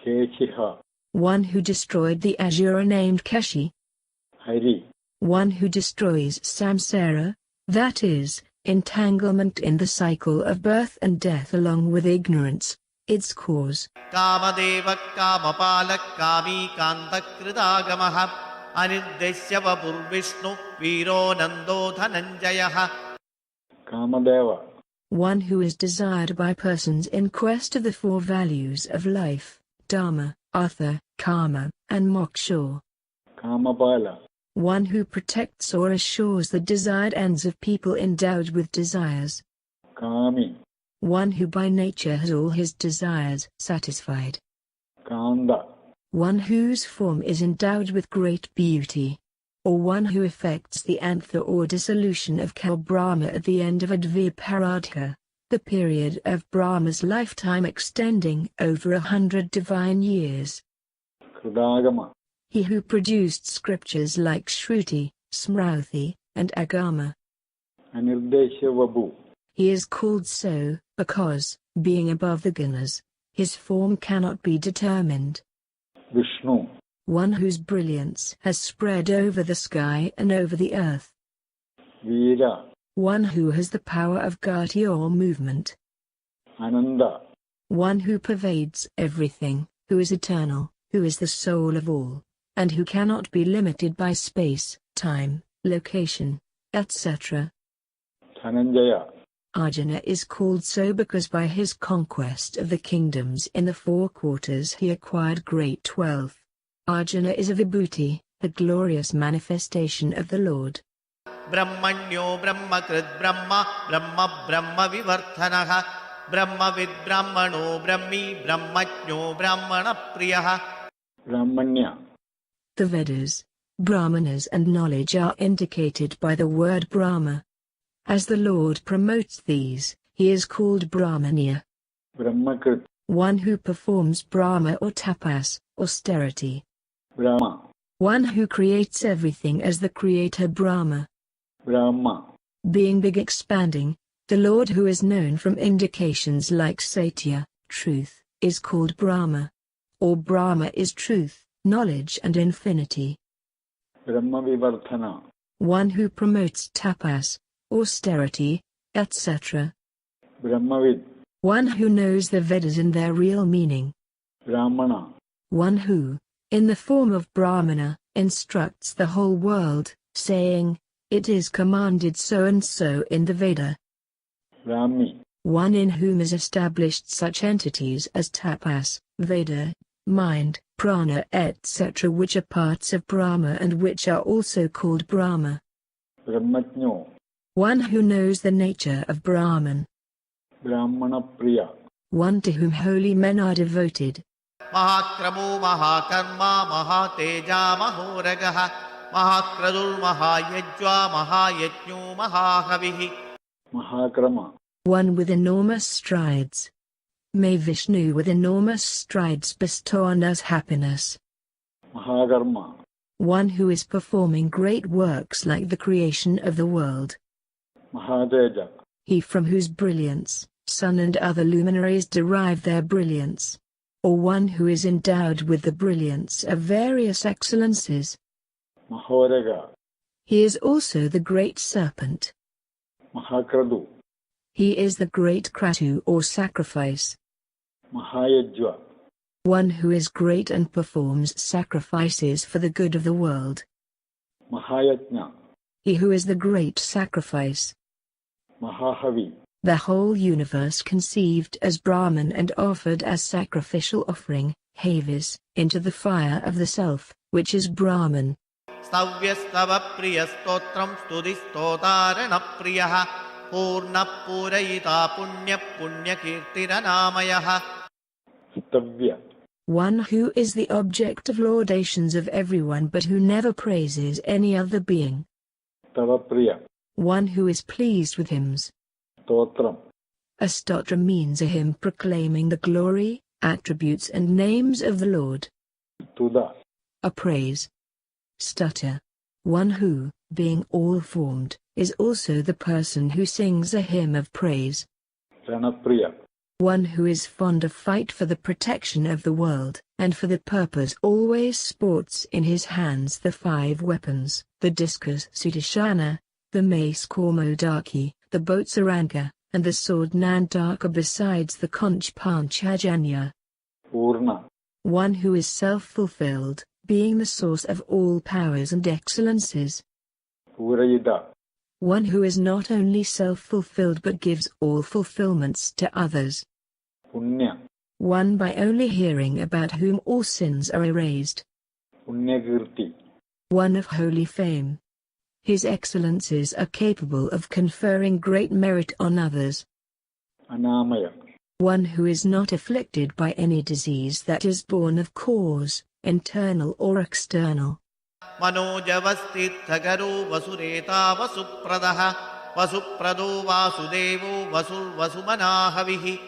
Keshiha, One who destroyed the Asura named Keshi. Hari, One who destroys samsara, that is, entanglement in the cycle of birth and death along with ignorance, its cause. Kamadeva Kamapalak Kami Kantakridagamaha Anirdesya Vapurvishnu Viro Nando Dhananjayaha. Kamadeva, One who is desired by persons in quest of the four values of life, dharma, artha, karma, and moksha. Kamapala, One who protects or assures the desired ends of people endowed with desires. Kami, One who by nature has all his desires satisfied. Kanda, One whose form is endowed with great beauty. Or one who effects the antha or dissolution of Kal Brahma at the end of Adviparadha, the period of Brahma's lifetime extending over 100 divine years. Kridagama. He who produced scriptures like Shruti, Smruti, and Agama. Anirdeshya Vabu. He is called so, because, being above the gunas, his form cannot be determined. Vishnu. One whose brilliance has spread over the sky and over the earth. Veera. One who has the power of gati or movement. Ananda. One who pervades everything, who is eternal, who is the soul of all, and who cannot be limited by space, time, location, etc. Dhananjaya. Arjuna is called so because by his conquest of the kingdoms in the four quarters he acquired great wealth. Arjuna is a vibhuti, the glorious manifestation of the Lord. Brahmanyo Brahmakrit Brahma Brahma Brahma Vivarthanaha Brahmavid Brahmano Brahmi Brahmajno Brahmana Priyaha. Brahmanya. The Vedas, Brahmanas and knowledge are indicated by the word Brahma. As the Lord promotes these, he is called Brahmanya. Brahmakrit. One who performs Brahma or tapas, austerity. Brahma. One who creates everything as the creator Brahma. Brahma. Being big expanding, the Lord who is known from indications like Satya, truth, is called Brahma. Or Brahma is truth, knowledge and infinity. Brahma Vivarthana. One who promotes tapas, austerity, etc. Brahmavid. One who knows the Vedas in their real meaning. Brahmana. One who, in the form of Brahmana, instructs the whole world, saying, "It is commanded so and so in the Veda." Brahmi. One in whom is established such entities as tapas, Veda, mind, prana etc. which are parts of Brahma and which are also called Brahma. Brahmajno. One who knows the nature of Brahman. Brahmana Priya. One to whom holy men are devoted. Mahakramo Mahakarma Mahateja Mahoragaha Mahakradur Mahayajva Mahayajno Mahahavihi. Mahakrama. One with enormous strides. May Vishnu with enormous strides bestow on us happiness. Mahakarma. One who is performing great works like the creation of the world. Mahateja. He from whose brilliance, sun and other luminaries derive their brilliance. Or one who is endowed with the brilliance of various excellences. Mahoraga. He is also the great serpent. Mahakradu. He is the great kratu or sacrifice. Mahayajva. One who is great and performs sacrifices for the good of the world. Mahayajna. He who is the great sacrifice. Mahahavi. The whole universe conceived as Brahman and offered as sacrificial offering, havis, into the fire of the self, which is Brahman. Stavyastava Priya Stotram Studi Stotarana Priyaha Purna Purayita Punya Punya Kirtiranamayaha. Stavya. One who is the object of laudations of everyone but who never praises any other being. Tava Priya. One who is pleased with hymns. Stotram. A stotram means a hymn proclaiming the glory, attributes and names of the Lord. Tuda. A praise. Stutter. One who, being all-formed, is also the person who sings a hymn of praise. Ranapriya. One who is fond of fight for the protection of the world, and for the purpose always sports in his hands the 5 weapons, the discus Sudashana, the mace Kaumodaki, the boat Saranga, and the sword Nandaka besides the conch Panchajanya. Purna. One who is self-fulfilled, being the source of all powers and excellences. Purayita. One who is not only self-fulfilled but gives all fulfillments to others. Punya. One by only hearing about whom all sins are erased. Punyakirti. One of holy fame. His excellences are capable of conferring great merit on others. Anamaya. One who is not afflicted by any disease that is born of cause, internal or external. Manojavastithagaru Vasureta Vasupradaha Vasuprado Vasudevo Vasul Vasumanahavihi.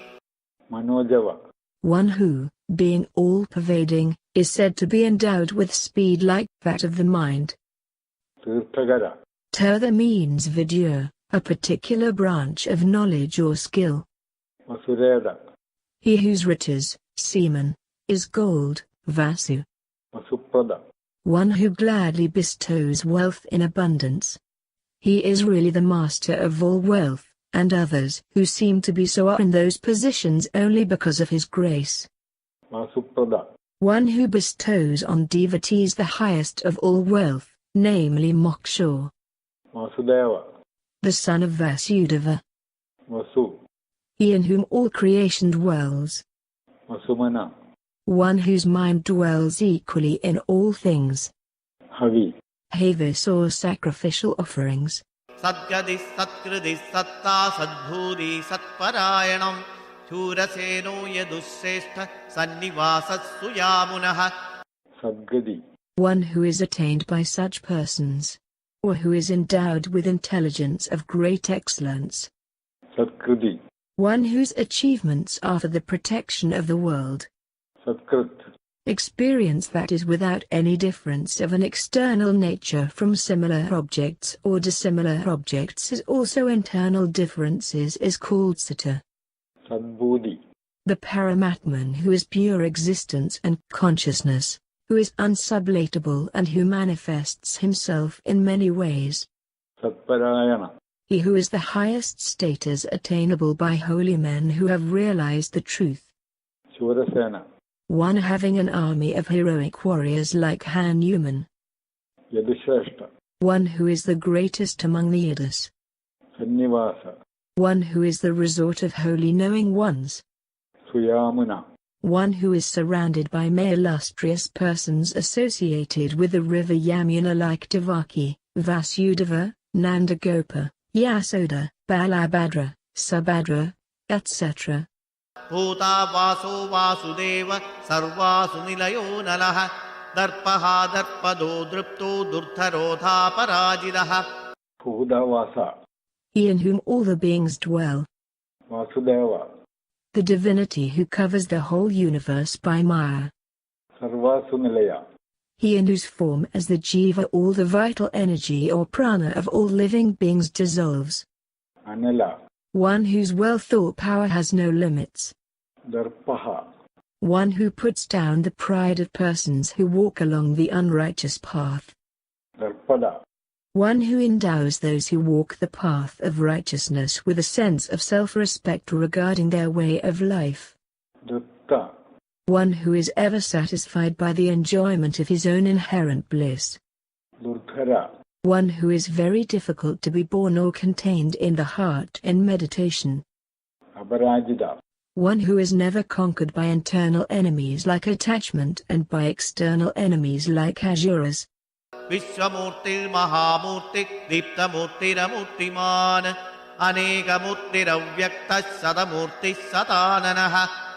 Manojava. One who, being all-pervading, is said to be endowed with speed like that of the mind. Tirthagara. Tirtha means vidya, a particular branch of knowledge or skill. Vasureda. He whose riches, semen, is gold, Vasu. Vasuprada. One who gladly bestows wealth in abundance. He is really the master of all wealth, and others who seem to be so are in those positions only because of his grace. Vasuprada. One who bestows on devotees the highest of all wealth, namely moksha. Vasudeva. The son of Vasudeva. Vasu. He in whom all creation dwells. Vasumana. One whose mind dwells equally in all things. Havi. Havis or sacrificial offerings. Sadgadis satkridis satta sadbhuri satparayanam Churaseno yadusseshtha sannivasas suyamunah. Sadgadi. One who is attained by such persons, or who is endowed with intelligence of great excellence. Satkriti. One whose achievements are for the protection of the world. Satkrit. Experience that is without any difference of an external nature from similar objects or dissimilar objects is also internal differences is called sata. Sadbudhi. The Paramatman who is pure existence and consciousness, who is unsublatable and who manifests himself in many ways. Satparayana. He who is the highest status attainable by holy men who have realized the truth. Shurasena. One having an army of heroic warriors like Hanuman. Yadushreshta. One who is the greatest among the Yadus. Sannivasa. One who is the resort of holy knowing ones. Suyamuna. One who is surrounded by many illustrious persons associated with the river Yamuna like Devaki, Vasudeva, Nandagopa, Yasoda, Balabhadra, Subhadra, etc. Bhuta vaso vasudeva sarvasu nilayo nalaha darpaha darpado dripto durtharodha parajidaha. Bhudavasa. He in whom all the beings dwell. Vasudeva. The divinity who covers the whole universe by Maya. Sarvasunilaya. He in whose form as the jiva all the vital energy or prana of all living beings dissolves. Anila. One whose wealth or power has no limits. Darpaha. One who puts down the pride of persons who walk along the unrighteous path. Darpada. One who endows those who walk the path of righteousness with a sense of self-respect regarding their way of life. Dutta. One who is ever satisfied by the enjoyment of his own inherent bliss. Durdhara. One who is very difficult to be borne or contained in the heart in meditation. Aparajita. One who is never conquered by internal enemies like attachment and by external enemies like asuras. Vishwamurtir Mahamurtik Diptamurtiramurtiman Anekamurtiravyaktas Sadamurtis Satananaha.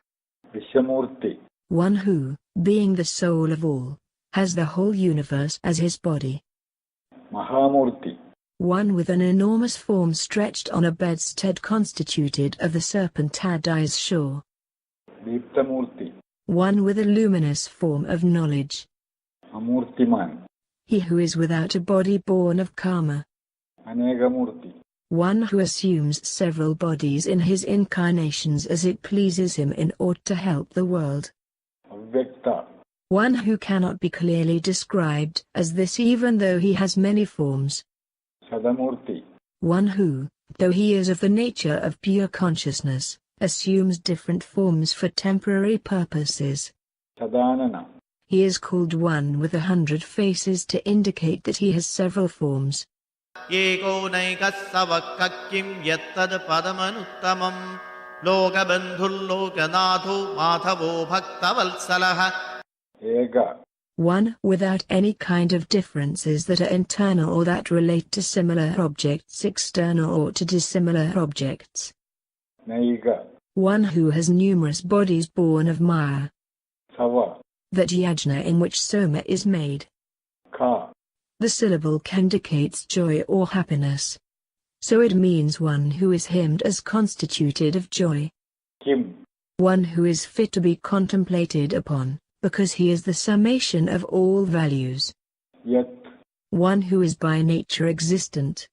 Vishamurti. One who, being the soul of all, has the whole universe as his body. Mahamurti. One with an enormous form stretched on a bedstead constituted of the serpentine shore. Diptamurti. One with a luminous form of knowledge. Amurtiman. He who is without a body born of karma. Anegamurti. One who assumes several bodies in his incarnations as it pleases him in order to help the world. Avyakta. One who cannot be clearly described as this even though he has many forms. Sadamurti. One who, though he is of the nature of pure consciousness, assumes different forms for temporary purposes. Sadanana. He is called one with 100 faces to indicate that he has several forms. Yeko naikasavakakim yattad padamanuttamam Lokabandhul lokanatho madhavo bhaktavalsalaha. Ega. One without any kind of differences that are internal or that relate to similar objects external or to dissimilar objects. Naiga. One who has numerous bodies born of Maya. Sava. That yajna in which soma is made. Ka. The syllable indicates joy or happiness. So it means one who is hymned as constituted of joy. Kim. One who is fit to be contemplated upon, because he is the summation of all values. Yat. One who is by nature existent.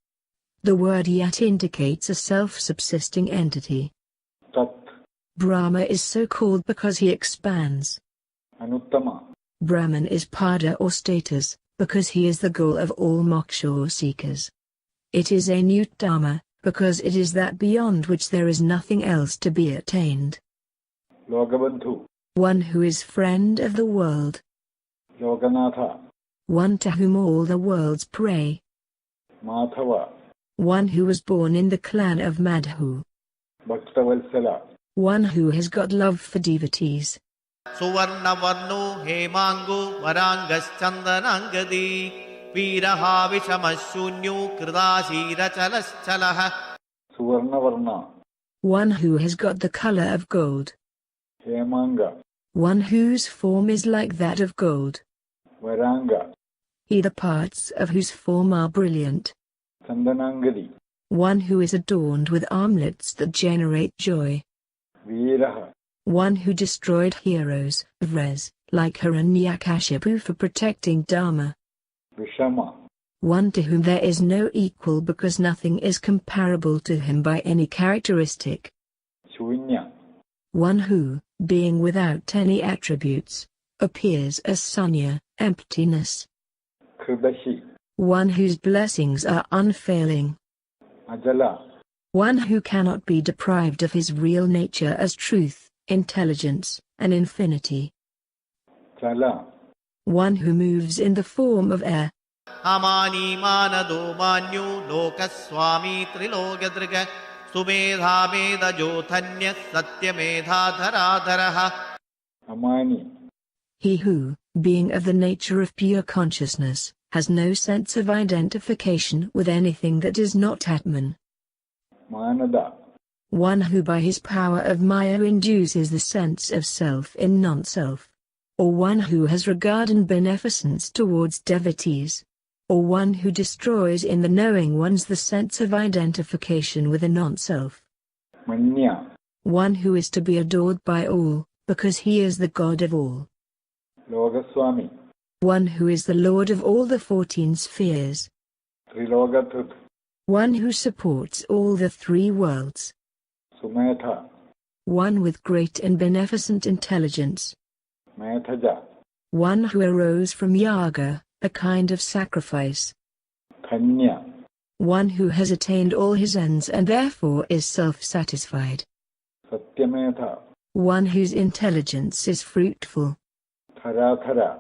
The word Yat indicates a self-subsisting entity. Tat. Brahma is so called because he expands. Anuttama. Brahman is pada or status, because he is the goal of all moksha seekers. It is a Nutama, because it is that beyond which there is nothing else to be attained. Logabandhu. One who is friend of the world. Loganatha. One to whom all the worlds pray. Madhava. One who was born in the clan of Madhu. Bhaktavalsala. One who has got love for devotees. Suvarna varno hemango varangaschandanangadi viraha vishamashunyo kridashira chalaschalaha. Suvarna Varna. One who has got the color of gold. Hemanga. One whose form is like that of gold. Varanga. He the parts of whose form are brilliant. Chandanangadi. One who is adorned with armlets that generate joy. Veeraha. One who destroyed heroes, Vres, like Hiranyakashipu for protecting Dharma. Vishama. One to whom there is no equal because nothing is comparable to him by any characteristic. Shunya. One who, being without any attributes, appears as sunya, emptiness. Kridashi. One whose blessings are unfailing. Ajala. One who cannot be deprived of his real nature as truth, intelligence, and infinity. Chala. One who moves in the form of air. Amani manado manyu lokaswami trilogadriga sumedha meda jothanya satyamedha dharadharaha. Amani. He who, being of the nature of pure consciousness, has no sense of identification with anything that is not Atman. Manada. One who by his power of Maya induces the sense of self in non-self. Or one who has regard and beneficence towards devotees. Or one who destroys in the knowing ones the sense of identification with a non-self. Manya. One who is to be adored by all, because he is the God of all. Logaswami. One who is the Lord of all the 14 spheres. Trilogatut. One who supports all the 3 worlds. Sumetha. One with great and beneficent intelligence. Methaja. One who arose from yaga, a kind of sacrifice. Kanya. One who has attained all his ends and therefore is self-satisfied. Satyametha. One whose intelligence is fruitful. Tharathara.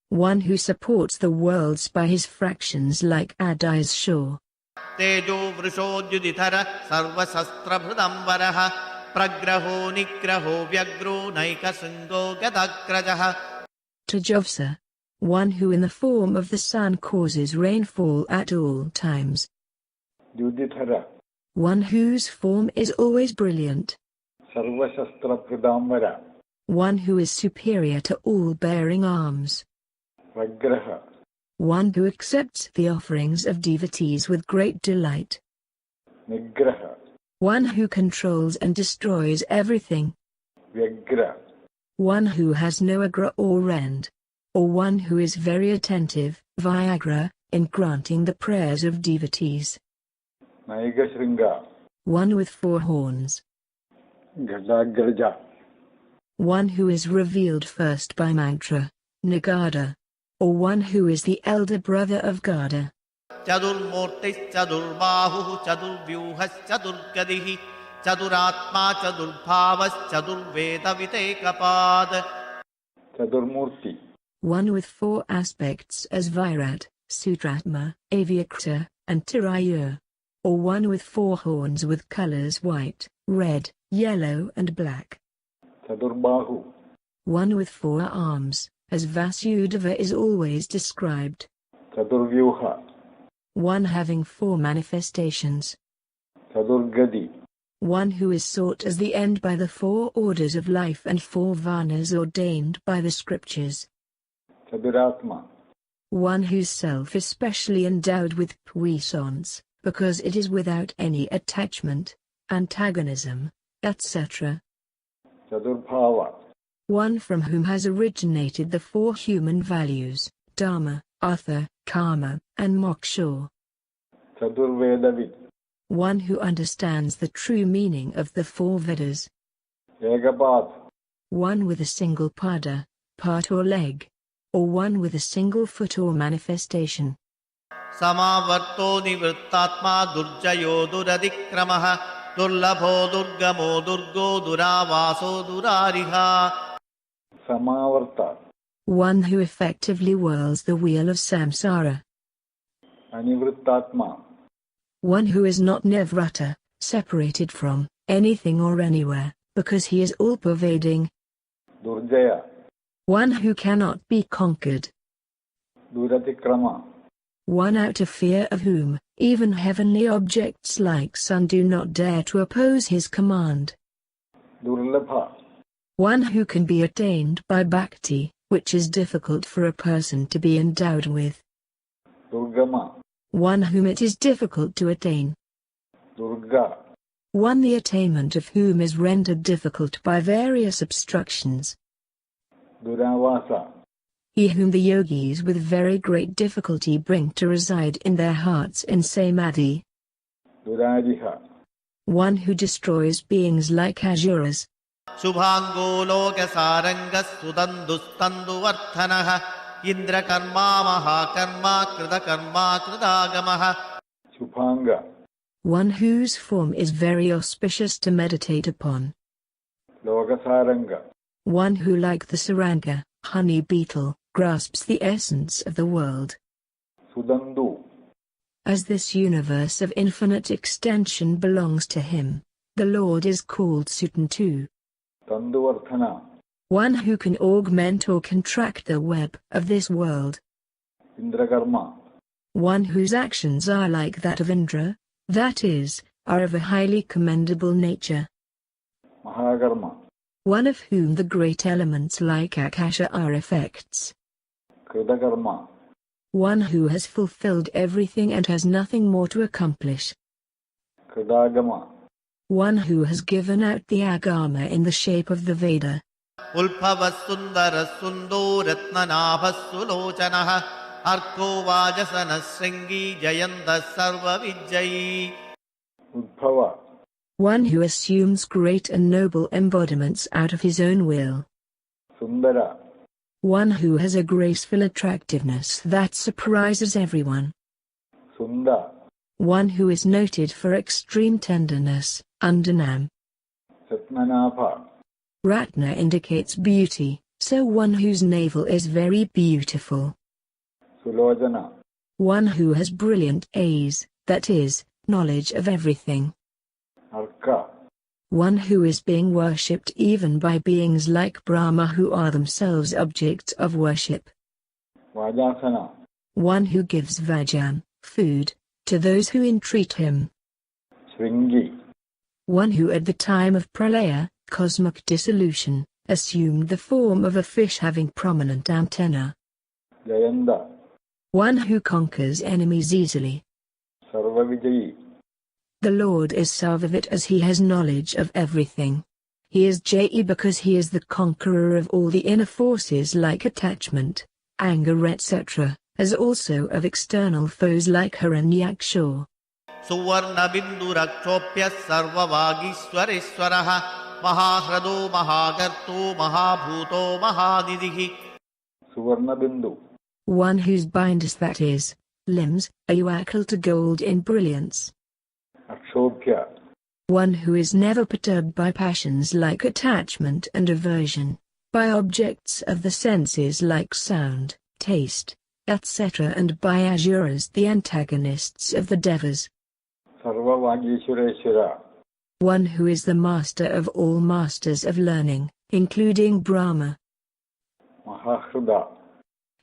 One who supports the worlds by his fractions like Adai's shore. Tejo vrisho judithara sarva sastra bhrudambaraha pragraho nigraho vyagro naika sungo gadakrajaha. Tejavsa. One who in the form of the sun causes rainfall at all times. Judithara. One whose form is always brilliant. Sarvashastra Pradambara. One who is superior to all bearing arms. Vagraha. One who accepts the offerings of devotees with great delight. Nigraha. One who controls and destroys everything. Vyagra. One who has no agra or rend. Or one who is very attentive, Viagra, in granting the prayers of devotees. Naigashringa. One with 4 horns. Gadagraja. One who is revealed first by mantra, Nagada. Or one who is the elder brother of Gada. Chadurmurtis chadurbahu chadurvyuhas chadurgadihi chaduratma chadurbhavas chadurveda vitekapad. Chadurmurti. One with 4 aspects as Virat, Sutratma, Avyakta, and Tirayur. Or one with 4 horns with colors white, red, yellow and black. Chadurbahu. One with 4 arms, as Vasudeva is always described. Chadurvyuha. One having 4 manifestations. Chadurgadi. One who is sought as the end by the 4 orders of life and 4 varnas ordained by the scriptures. Chaduratma. One whose self is specially endowed with puissance, because it is without any attachment, antagonism, etc. Chadurbhava. one from whom has originated the four human values, Dharma, Artha, Karma, and Moksha. Chadurvedavid. One who understands the true meaning of the four Vedas. Ekapad. One with a single pada, part or leg. Or one with a single foot or manifestation. Samavarto nivrittatma durjayo duradikramah durlabho durgamo durgo duravaso durariha. Samavarta. One who effectively whirls the wheel of samsara. Anivrittatma. One who is not nivrata, separated from anything or anywhere, because he is all-pervading. Durjaya. One who cannot be conquered. Duratikrama. One out of fear of whom, even heavenly objects like sun do not dare to oppose his command. Durlabha. One who can be attained by bhakti, which is difficult for a person to be endowed with. Durgama. One whom it is difficult to attain. Durga. One the attainment of whom is rendered difficult by various obstructions. Duravasa. He whom the yogis with very great difficulty bring to reside in their hearts in samadhi. Duradiha. One who destroys beings like asuras. Subhango lokasarangas sudandustanduvarthanah indra karma mahakarma kridakarma kridagamaha. Subhanga. One whose form is very auspicious to meditate upon. Lokasaranga. One who like the saranga, honey beetle, grasps the essence of the world. Sudandu. As this universe of infinite extension belongs to him, the Lord is called Sutantu. Tanduvarthana. One who can augment or contract the web of this world. Indrakarma. One whose actions are like that of Indra, that is, are of a highly commendable nature. Mahakarma. One of whom the great elements like Akasha are effects. Kridakarma. One who has fulfilled everything and has nothing more to accomplish. Kridagama. One who has given out the agama in the shape of the Veda. Ulphavas sundaras sundo ratnanabhas sulochanah arko vajasanas sringi jayantas sarva vijjayi. Udbhava. One who assumes great and noble embodiments out of his own will. Sundara. One who has a graceful attractiveness that surprises everyone. Sunda. One who is noted for extreme tenderness, Andanam. Satmanapha. Ratna indicates beauty, so one whose navel is very beautiful. Sulojana. One who has brilliant eyes, that is, knowledge of everything. Arka. One who is being worshipped even by beings like Brahma who are themselves objects of worship. Vajasana. One who gives vajan, food, to those who entreat him. Shringi. One who at the time of pralaya, cosmic dissolution, assumed the form of a fish having prominent antenna. Jayanda. One who conquers enemies easily. Sarvavijayi. The Lord is Sarvavit as he has knowledge of everything. He is Jayi because he is the conqueror of all the inner forces like attachment, anger etc., as also of external foes like Hiranyaksha. Suvarna bindu rakshopya sarva vagishwareshwaraha mahahrado mahagarto mahabhuto mahadidhi. Suvarna Bindu. One whose binders, that is, limbs, are equal to gold in brilliance. Akshobhya. One who is never perturbed by passions like attachment and aversion, by objects of the senses like sound, taste, etc., and by asuras, the antagonists of the devas. Sarva Vagishwareshwara. One who is the master of all masters of learning, including Brahma. Mahahrada.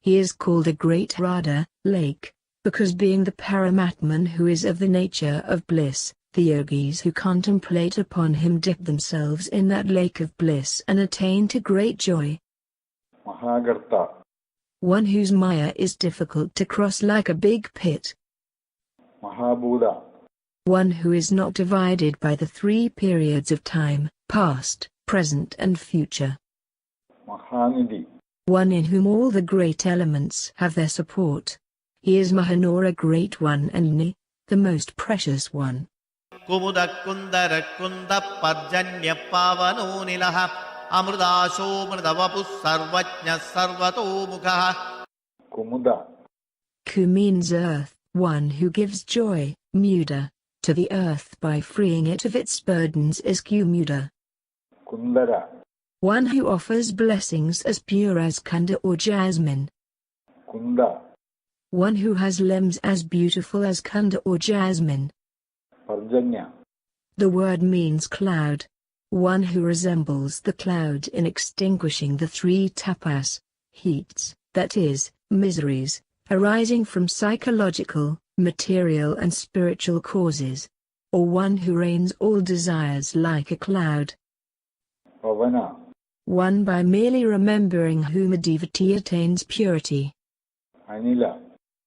He is called a great Radha, lake, because being the Paramatman who is of the nature of bliss, the yogis who contemplate upon him dip themselves in that lake of bliss and attain to great joy. Mahagarta. One whose maya is difficult to cross like a big pit. Mahabhuda. One who is not divided by the three periods of time, past, present and future. Mahanidhi. One in whom all the great elements have their support. He is Mahanora, Great One, and Ni, the most precious one. Kumuda kundara kunda parjanya pavano nilaha amrudasho mridavapu sarvajna sarvato mukha. Kumuda. Ku means earth, one who gives joy, muda, to the earth by freeing it of its burdens is Kumuda. Kundara. One who offers blessings as pure as Skanda or jasmine. Kunda. One who has limbs as beautiful as Skanda or jasmine. Parjanya. The word means cloud. One who resembles the cloud in extinguishing the three tapas, heats, that is, miseries, arising from psychological, material and spiritual causes. Or one who rains all desires like a cloud. Pavana. One by merely remembering whom a devotee attains purity. Anila.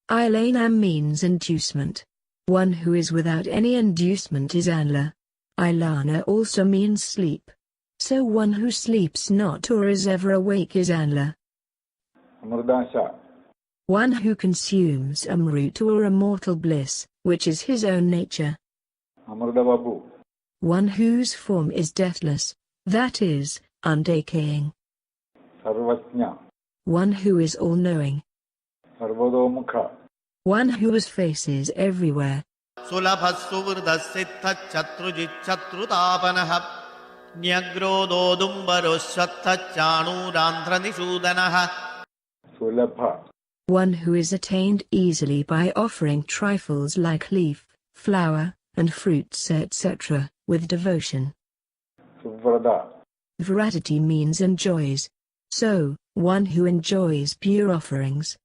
Ilana means inducement. One who is without any inducement is Anla. Ilana also means sleep. So one who sleeps not or is ever awake is Anla. Amrudasha. One who consumes Amrut or immortal bliss, which is his own nature. Amrudavapu. One whose form is deathless, that is, undecaying. Sarvajna. One who is all-knowing. Sarvadomukha. One whose face is everywhere. Sulabhasu vrdasitha chatrujit chatrutapanaha nyagrodho dumbaro shattha chanurandhra nisudanaha. Sulabha. One who is attained easily by offering trifles like leaf, flower, and fruits etc., with devotion. Suvrada. Vradati means enjoys. So, one who enjoys pure offerings.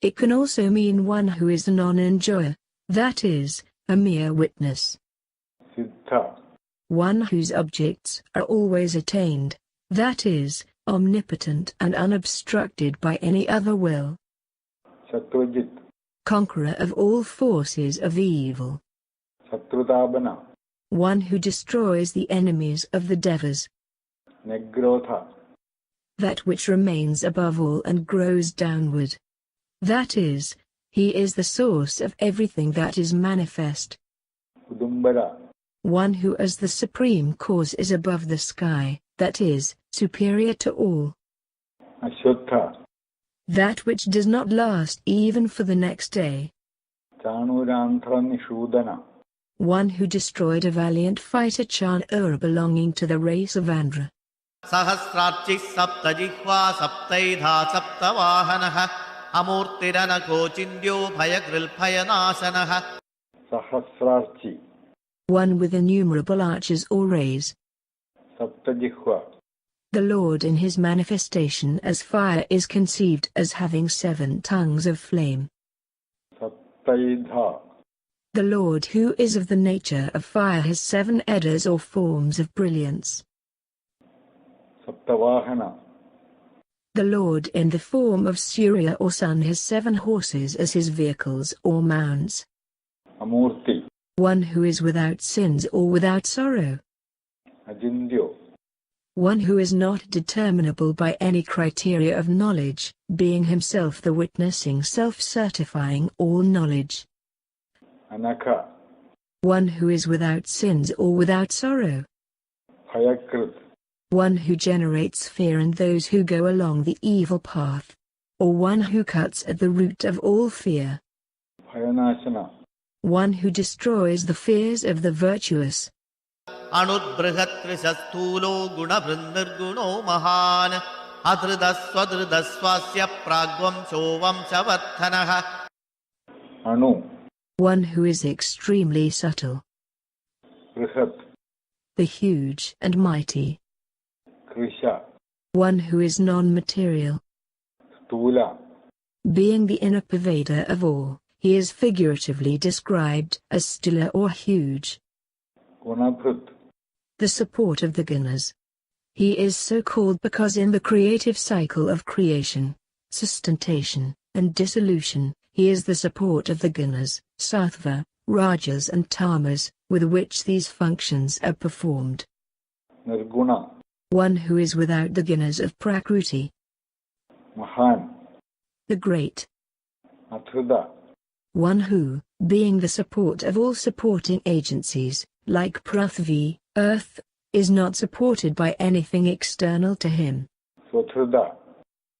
It can also mean one who is a non-enjoyer, that is, a mere witness. Siddha. One whose objects are always attained, that is, omnipotent and unobstructed by any other will. Shatrujit. Conqueror of all forces of evil. Shatrutabana. One who destroys the enemies of the devas. Negrotha. That which remains above all and grows downward. That is, he is the source of everything that is manifest. Udumbara. One who as the supreme cause is above the sky, that is, superior to all. Ashwatha. That which does not last even for the next day. Chanurandhra nishudana. One who destroyed a valiant fighter Chanura belonging to the race of Andhra. Sahasrarchi saptajihva saptaidha saptavahanaha amurtiranako chindyo bhayagrilbhayanasanaha. Sahasrarchi. One with innumerable arches or rays. Saptajihva. The Lord in his manifestation as fire is conceived as having 7 tongues of flame. Saptaidha. The Lord who is of the nature of fire has 7 edders or forms of brilliance. Saptavahana. The Lord in the form of Surya or sun has 7 horses as his vehicles or mounts. Amurti. One who is without sins or without sorrow. Ajindyo. One who is not determinable by any criteria of knowledge, being himself the witnessing self-certifying all knowledge. Anakha. One who is without sins or without sorrow. Bhayakrit. One who generates fear in those who go along the evil path. Or one who cuts at the root of all fear. Bhayanashana. One who destroys the fears of the virtuous. Anudbrihatrisasthulo gunavrindirguno mahan adhridaswadhridaswasya pragvamsho vamshavarthanaha. Anu. One who is extremely subtle. Brihat. The huge and mighty. Krisha. One who is non-material. Stula. Being the inner pervader of all, he is figuratively described as stula or huge. Gunabhrut. The support of the gunas. He is so called because in the creative cycle of creation, sustentation, and dissolution, he is the support of the gunas, sattva, rajas and tamas, with which these functions are performed. Nirguna. One who is without the gunas of Prakruti. Mahan. The great. Athuda. One who, being the support of all supporting agencies, like Prithvi, earth, is not supported by anything external to him. Swathuda.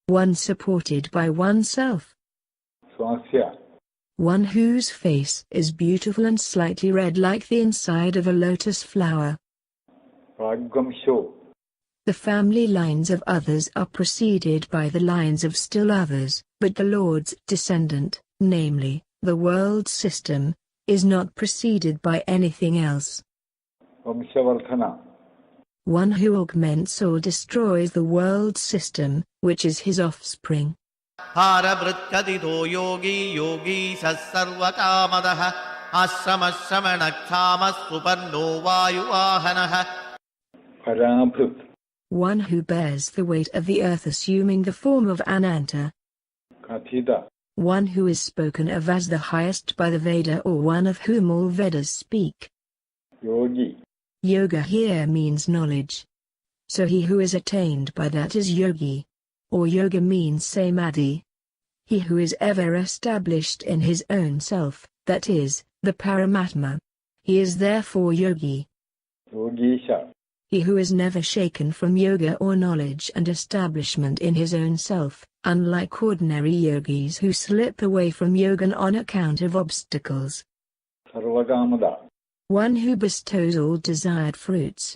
One supported by oneself. Swasya. One whose face is beautiful and slightly red like the inside of a lotus flower. Ragvamsho. The family lines of others are preceded by the lines of still others, but the Lord's descendant, namely, the world system, is not preceded by anything else. Vamshavardhana. One who augments or destroys the world system, which is his offspring. Harabhritkadito yogi yogi sassarvakamadaha ashramasramanakshama suparno vayuvahanaha. Parabhrit. One who bears the weight of the earth assuming the form of Ananta. Kathita. One who is spoken of as the highest by the Veda or one of whom all Vedas speak. Yogi. Yoga here means knowledge. So he who is attained by that is yogi. Or yoga means samadhi. He who is ever established in his own self, that is, the Paramatma. He is therefore yogi. Yogisha. He who is never shaken from yoga or knowledge and establishment in his own self, unlike ordinary yogis who slip away from yoga on account of obstacles. Sarvakamada. One who bestows all desired fruits.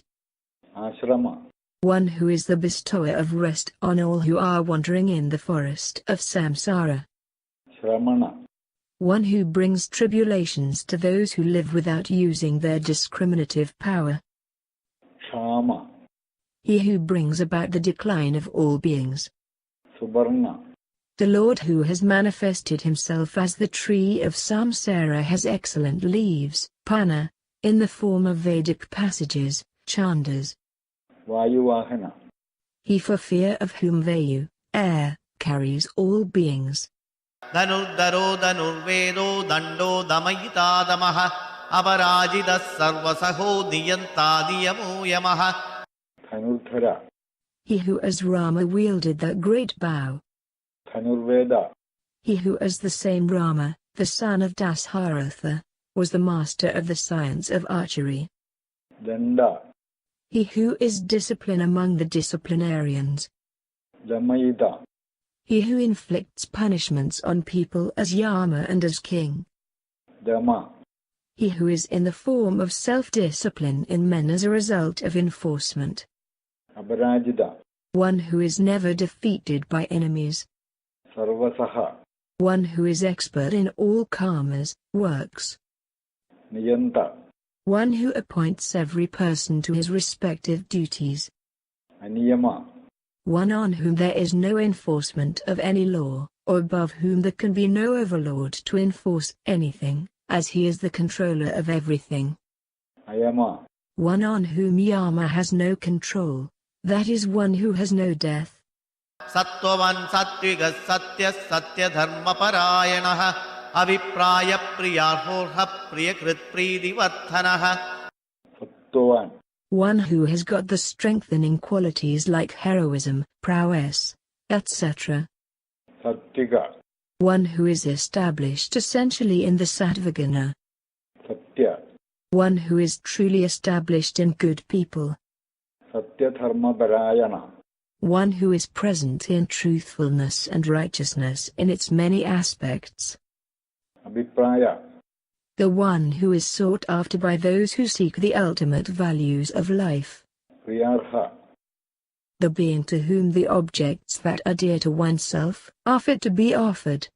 Ashrama. One who is the bestower of rest on all who are wandering in the forest of samsara. Shramana. One who brings tribulations to those who live without using their discriminative power. Kshama. He who brings about the decline of all beings. Subarna. The Lord who has manifested himself as the tree of samsara has excellent leaves, pana, in the form of Vedic passages, chandas. Vayuvahana. He for fear of whom Vayu, air, carries all beings. Dhanuddharo dhanurvedo dando damayita damaha aparajita sarvasaho niyanta niyamo yamaha. Dhanurdhara. He who as Rama wielded that great bow. Dhanurveda. He who as the same Rama, the son of Dasharatha, was the master of the science of archery. Danda. He who is discipline among the disciplinarians. Damayita. He who inflicts punishments on people as Yama and as king. Dama. He who is in the form of self-discipline in men as a result of enforcement. Aparajita. One who is never defeated by enemies. Sarvasaha. One who is expert in all karmas, works. Niyanta. One who appoints every person to his respective duties. Aniyama. One on whom there is no enforcement of any law, or above whom there can be no overlord to enforce anything, as he is the controller of everything. Ayama. One on whom Yama has no control, that is one who has no death. Sattvavan sattvigas satyas satya dharma parayanaha avipraya priyarhorha priyakrit pridivarthanaha. Sattvavan. One who has got the strengthening qualities like heroism, prowess, etc. Sattvika. One who is established essentially in the sattvaguna. Satya. One who is truly established in good people. Satya dharma parayana. One who is present in truthfulness and righteousness in its many aspects. Abhipraya. The one who is sought after by those who seek the ultimate values of life. Priyarha. The being to whom the objects that are dear to oneself are fit to be offered.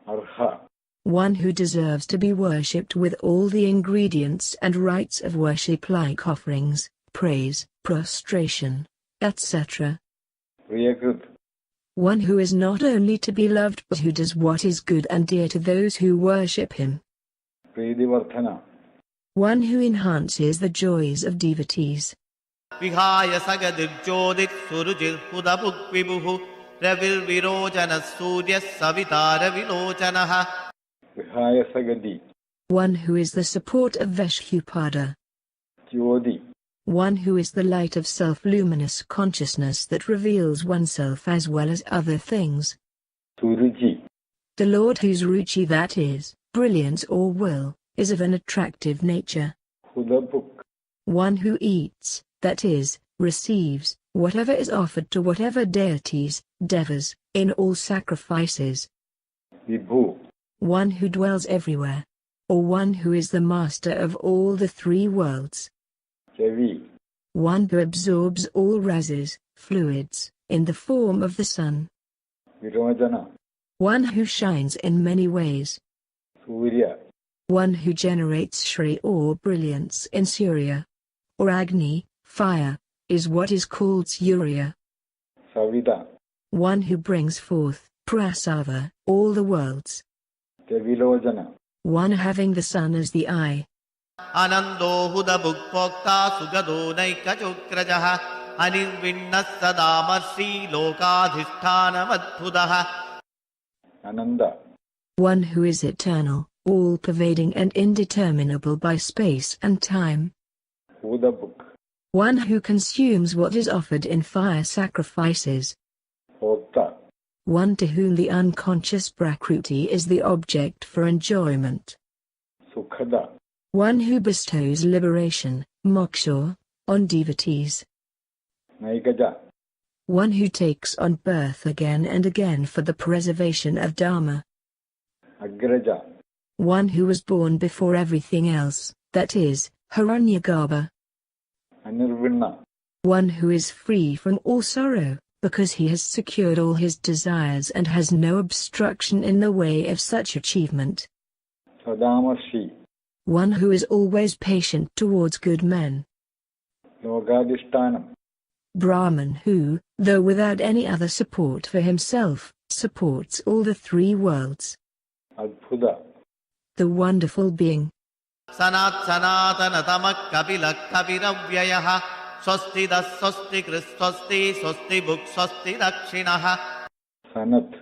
Arha. One who deserves to be worshipped with all the ingredients and rites of worship like offerings, praise, prostration, etc. Priyakrit. One who is not only to be loved but who does what is good and dear to those who worship him. Pridivarthana. One who enhances the joys of devotees. Vihaya sagadir jodit surujir hudabuk vibuhu ravil virojana surya savitara vilochanaha. Vihaya sagadi. One who is the support of Veshhupada. Jyoti. one who is the light of self-luminous consciousness that reveals oneself as well as other things. Suruchi. The Lord whose ruchi, that is, brilliance or will, is of an attractive nature. Hudabuk. One who eats, that is, receives, whatever is offered to whatever deities, devas, in all sacrifices. Vibhu. One who dwells everywhere. Or one who is the master of all the three worlds. Chavi. One who absorbs all rases, fluids, in the form of the sun. Virojana. One who shines in many ways. Surya. One who generates Shri or brilliance in Surya. Or Agni, fire, is what is called Surya. Savita. One who brings forth, Prasava, all the worlds. Chavilojana. One having the sun as the eye. Anando hudabukpokta sugado naikachukrajaha anirvinnas sadamarsi lokadhisthanamadhudaha. Ananda. One who is eternal, all-pervading and indeterminable by space and time. Hudabuk. One who consumes what is offered in fire sacrifices. Hokta. One to whom the unconscious Prakruti is the object for enjoyment. Sukhada. One who bestows liberation, moksha, on devotees. Naikaja. One who takes on birth again and again for the preservation of Dharma. Agraja. One who was born before everything else, that is, Hiranyagarbha. Anirvinna. One who is free from all sorrow, because he has secured all his desires and has no obstruction in the way of such achievement. Sadamarshi. One who is always patient towards good men. Logadishtanam. Brahman who, though without any other support for himself, supports all the three worlds. Adbhuda. The wonderful being. Sanat sanatana tamak kapilak kapiravyayah swasti das swasti kris swasti buk swasti dakshinaha. Sanat.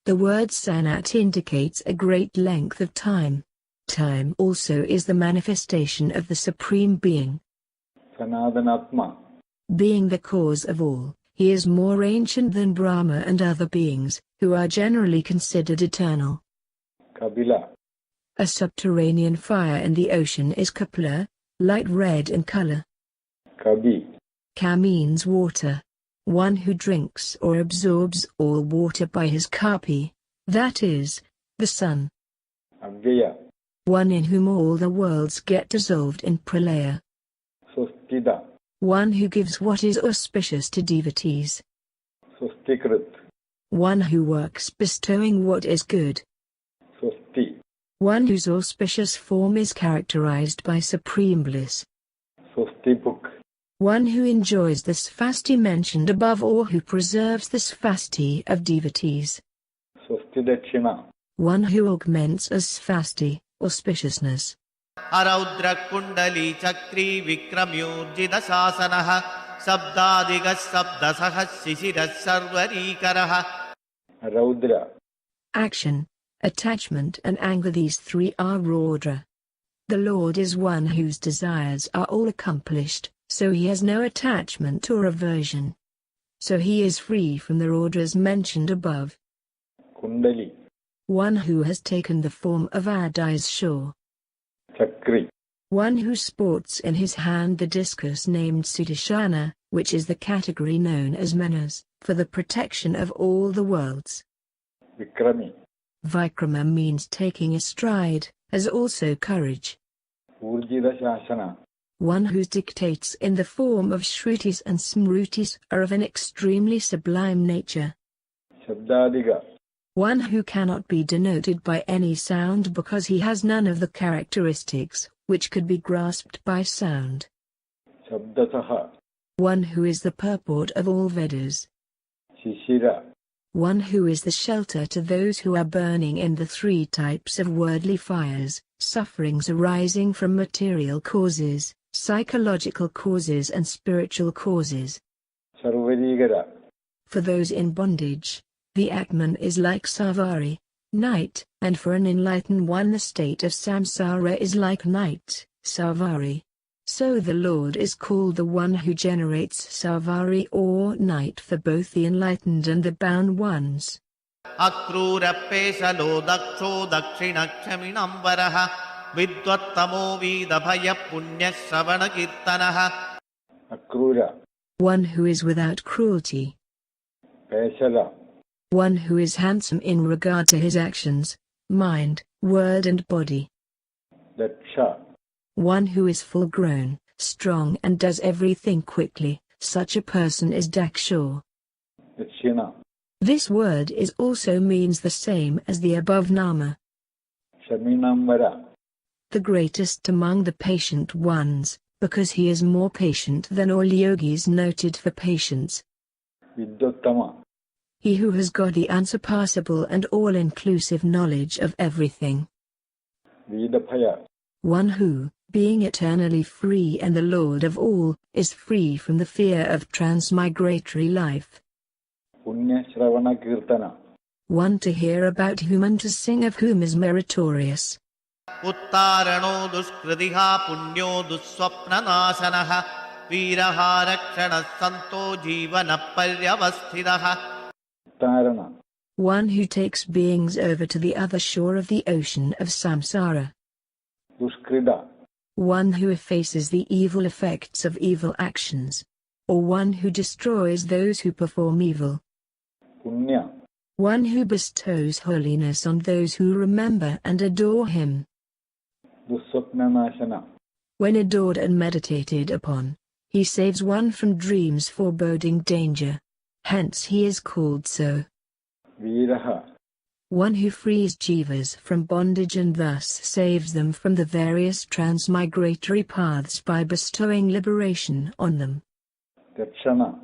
The word sanat indicates a great length of time. Time also is the manifestation of the Supreme Being. Sanadanatma. Being the cause of all, he is more ancient than Brahma and other beings, who are generally considered eternal. Kabila. A subterranean fire in the ocean is kapila, light red in color. Kabi. Ka means water. One who drinks or absorbs all water by his kapi, that is, the sun. Avyaya. One in whom all the worlds get dissolved in pralaya. Sustida. One who gives what is auspicious to devotees. Sustikrit. One who works bestowing what is good. Susti. One whose auspicious form is characterized by supreme bliss. Sustipuk. One who enjoys the svasti mentioned above or who preserves the svasti of devotees. Sustidakshina. One who augments as svasti, auspiciousness. Araudra kundali chakri vikramyurjida sasanaha sabdadigas sabdasahas sisiras sarvarikaraha. Raudra. Action, attachment and anger, these three are Raudra. The Lord is one whose desires are all accomplished, so he has no attachment or aversion. So he is free from the Raudras mentioned above. Kundali. One who has taken the form of Adi's shore. Chakri. One who sports in his hand the discus named Sudarshana, which is the category known as Manas, for the protection of all the worlds. Vikrami. Vikrama means taking a stride, as also courage. Urjida Shasana. One whose dictates in the form of Shrutis and Smrutis are of an extremely sublime nature. Shabdadiga. One who cannot be denoted by any sound because he has none of the characteristics which could be grasped by sound. Shabdasaha. One who is the purport of all Vedas. Shishira. One who is the shelter to those who are burning in the three types of worldly fires, sufferings arising from material causes, psychological causes and spiritual causes. Sarvarigara. For those in bondage, the Atman is like Savari, night, and for an enlightened one the state of samsara is like night, Savari. So the Lord is called the one who generates Savari or night for both the enlightened and the bound ones. Akrurapesalo daksho dakshinakshminambaraha vidvattamo vidabhaya punya shravana kirtanaha. Akrura. One who is without cruelty. Pesala. One who is handsome in regard to his actions, mind, word and body. Daksha. One who is full-grown, strong and does everything quickly, such a person is Daksha. Dakshina. This word is also means the same as the above nama. Shaminambara. The greatest among the patient ones, because he is more patient than all yogis noted for patience. Vidyottama. He who has got the unsurpassable and all-inclusive knowledge of everything. Vidabhaya. One who, being eternally free and the Lord of all, is free from the fear of transmigratory life. Punya Shravana Kirtana. One to hear about whom and to sing of whom is meritorious. Uttarano duskridiha punyo dusswapnanasanaha viraha rakshana santo jivana paryavasthidaha. Uttarana. One who takes beings over to the other shore of the ocean of samsara. Duskrida. One who effaces the evil effects of evil actions. Or one who destroys those who perform evil. Punya. One who bestows holiness on those who remember and adore him. Dusswapnanasana. When adored and meditated upon, he saves one from dreams foreboding danger. Hence he is called so. Viraha. One who frees jivas from bondage and thus saves them from the various transmigratory paths by bestowing liberation on them. Dakshana.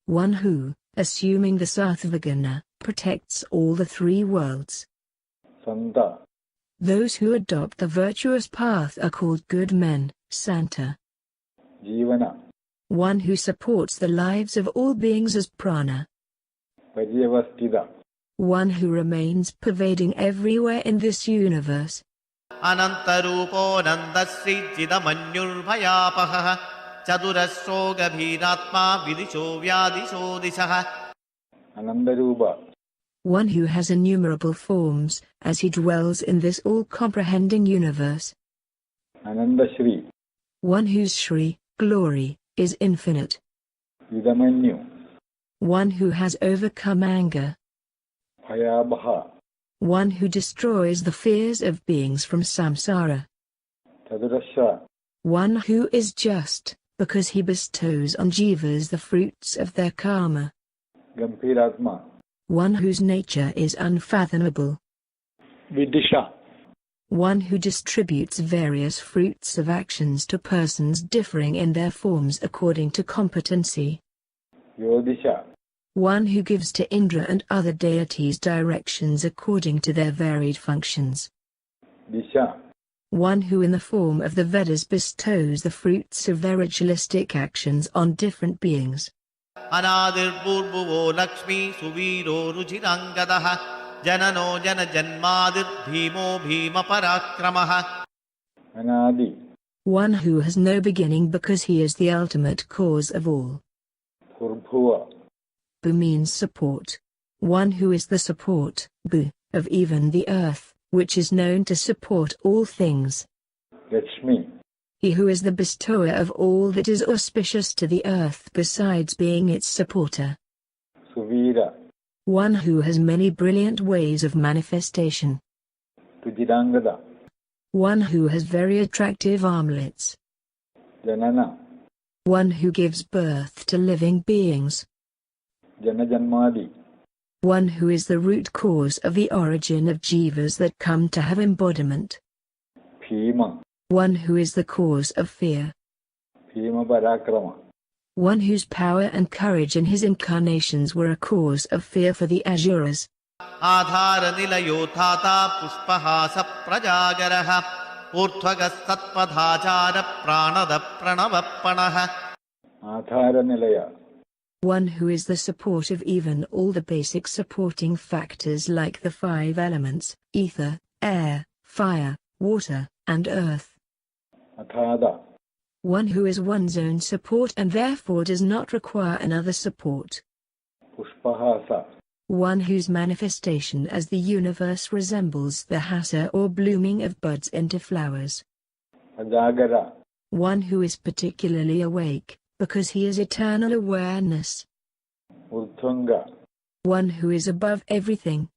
One who, assuming the Sattvaguna, protects all the three worlds. Santa. Those who adopt the virtuous path are called good men, Santa. Jivana. One who supports the lives of all beings as prana. Paryavastida. One who remains pervading everywhere in this universe. Anantarupo nandasri jidamanyurvayapaha chadurasro gabhiratma vidisho vyadisho disaha. Anandarupa. One who has innumerable forms, as he dwells in this all-comprehending universe. Anandashri. One whose Shri, glory, is infinite. Vidamanyu. One who has overcome anger. Bhayabaha. One who destroys the fears of beings from samsara. Chadurasha. One who is just, because he bestows on jivas the fruits of their karma. Gambhiratma. One whose nature is unfathomable. Vidisha. One who distributes various fruits of actions to persons differing in their forms according to competency. Yodisha. One who gives to Indra and other deities directions according to their varied functions. Disha. One who in the form of the Vedas bestows the fruits of their ritualistic actions on different beings. Anadir purbuvo lakshmi suviro ruchirangadaha janano jana janmadir bhimo bhima parakramaha. Anadi. One who has no beginning because he is the ultimate cause of all. Purbhuva. Bu means support. One who is the support, Bu, of even the earth, which is known to support all things. Lakshmi. He who is the bestower of all that is auspicious to the earth besides being its supporter. Suvira. One who has many brilliant ways of manifestation. Tujirangada. One who has very attractive armlets. Janana. One who gives birth to living beings. Janajanmadi. One who is the root cause of the origin of jivas that come to have embodiment. Bhima. One who is the cause of fear. Bhima Parakrama. One whose power and courage in his incarnations were a cause of fear for the Asuras. Adhara nilayo thata pushpahasa prajagaraha urthvagas satpadhachara pranada pranavappanaha. Adhara Nilaya. One who is the support of even all the basic supporting factors like the five elements, ether, air, fire, water, and earth. Athada. One who is one's own support and therefore does not require another support. Pushpahasa. One whose manifestation as the universe resembles the hasa or blooming of buds into flowers. Ajagara. One who is particularly awake, because he is eternal awareness. Urdhvanga. One who is above everything.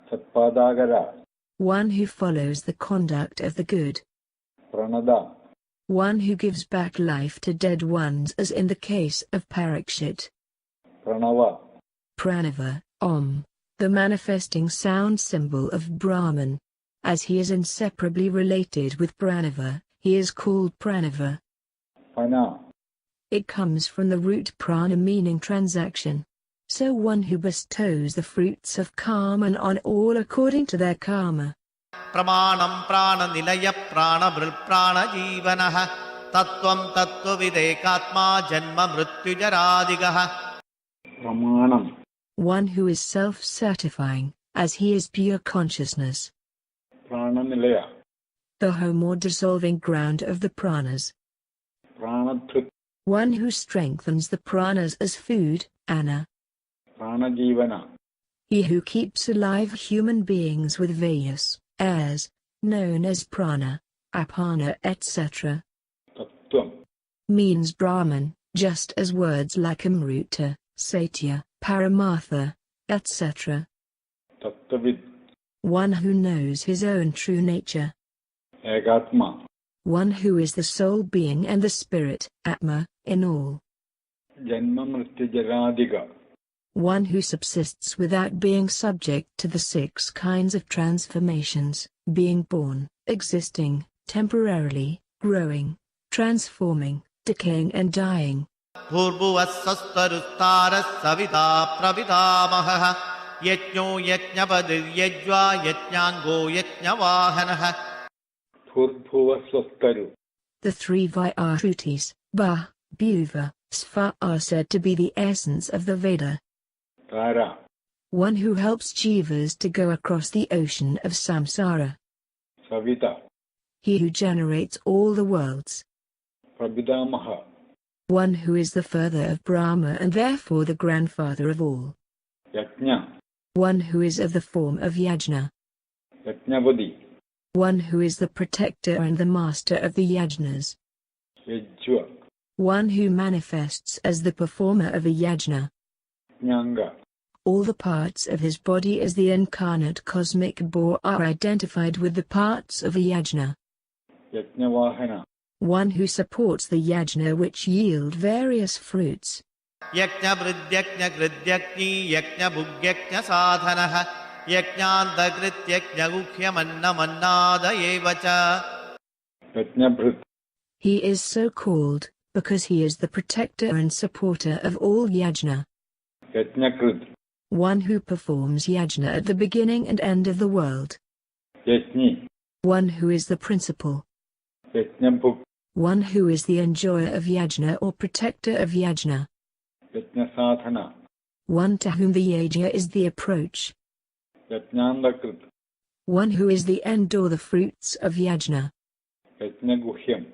Satpadagara. One who follows the conduct of the good. Pranada. One who gives back life to dead ones as in the case of Parikshit. Pranava. Pranava, Om, the manifesting sound symbol of Brahman. As he is inseparably related with Pranava, he is called Pranava. Pana. It comes from the root prana meaning transaction. So one who bestows the fruits of karma on all according to their karma. Pramanam prana nilaya prana bril prana jivanaha tattvam tattvavidekatma janma mrityu jaradigaha. Pramanam. One who is self-certifying, as he is pure consciousness. Prananilaya. The home or dissolving ground of the pranas. Pranatrit. One who strengthens the pranas as food, Anna. Pranajivana. He who keeps alive human beings with various airs, known as prana, apana etc. Tattvam. Means Brahman, just as words like Amruta, Satya, Paramartha, etc. Tattavid. One who knows his own true nature. Egatma. One who is the sole being and the spirit, Atma, in all. Janma mrityu jaradiga. One who subsists without being subject to the 6 kinds of transformations, being born, existing, temporarily, growing, transforming, decaying and dying. Bhurbuvassastarustara savita pravidamaha yajño yajñavadir yajva yajñango yajñavahanaha. Bhurbuvasastaru. The 3 Vyahrutis, Ba, Bhuva, Sva are said to be the essence of the Veda. Tara. One who helps jivas to go across the ocean of samsara. Savita. He who generates all the worlds. Prabhidamaha. One who is the father of Brahma and therefore the grandfather of all. Yajna. One who is of the form of Yajna. Yajnavadi. One who is the protector and the master of the Yajnas. Yajva. One who manifests as the performer of a Yajna. Jnanga. All the parts of his body as the incarnate cosmic boar are identified with the parts of a Yajna. Yajnavahana. One who supports the Yajna which yield various fruits. Yajña vridyajña gridyajñi yajña bhugyajña sadhanaha yajñandagrityajña guhyamannamannada evacha. Yajnabhrit. He is so called, because he is the protector and supporter of all Yajna. Yajnakrit. One who performs Yajna at the beginning and end of the world. Yajni. One who is the principal. Yajnabhuk. One who is the enjoyer of Yajna or protector of Yajna. Yajnasadhana. One to whom the Yajna is the approach. Yajnandakrit. One who is the end or the fruits of Yajna. Yajnaguhyam.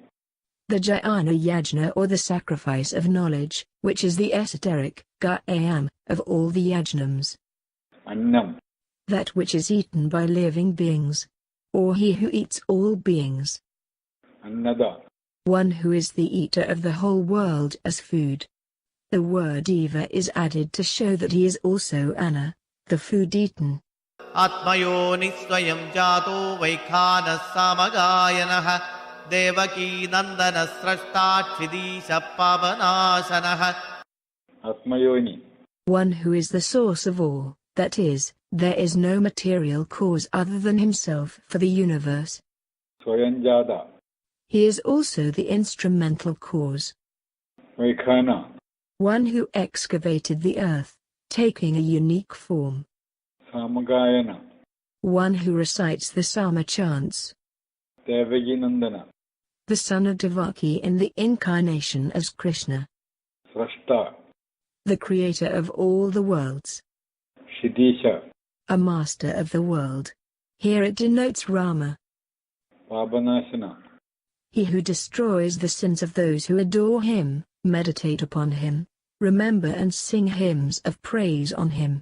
The Jnana Yajna or the sacrifice of knowledge, which is the esoteric, Gayam, of all the Yajnams. Annam. That which is eaten by living beings. Or he who eats all beings. Annada. One who is the eater of the whole world as food. The word Eva is added to show that he is also Anna, the food eaten. Atmayoni swayam jato vaikhana samagayanaha devaki nandana srashta chidisha pavanasanaha. Atmayoni. One who is the source of all, that is, there is no material cause other than himself for the universe. Swayanjada. He is also the instrumental cause. Vaikhana. One who excavated the earth, taking a unique form. Samagayana. One who recites the Sama chants. Devaki Nandana. The son of Devaki in the incarnation as Krishna. Srashta. The creator of all the worlds. Shidisha. A master of the world. Here it denotes Rama. Pavanasana. He who destroys the sins of those who adore him, meditate upon him, remember and sing hymns of praise on him.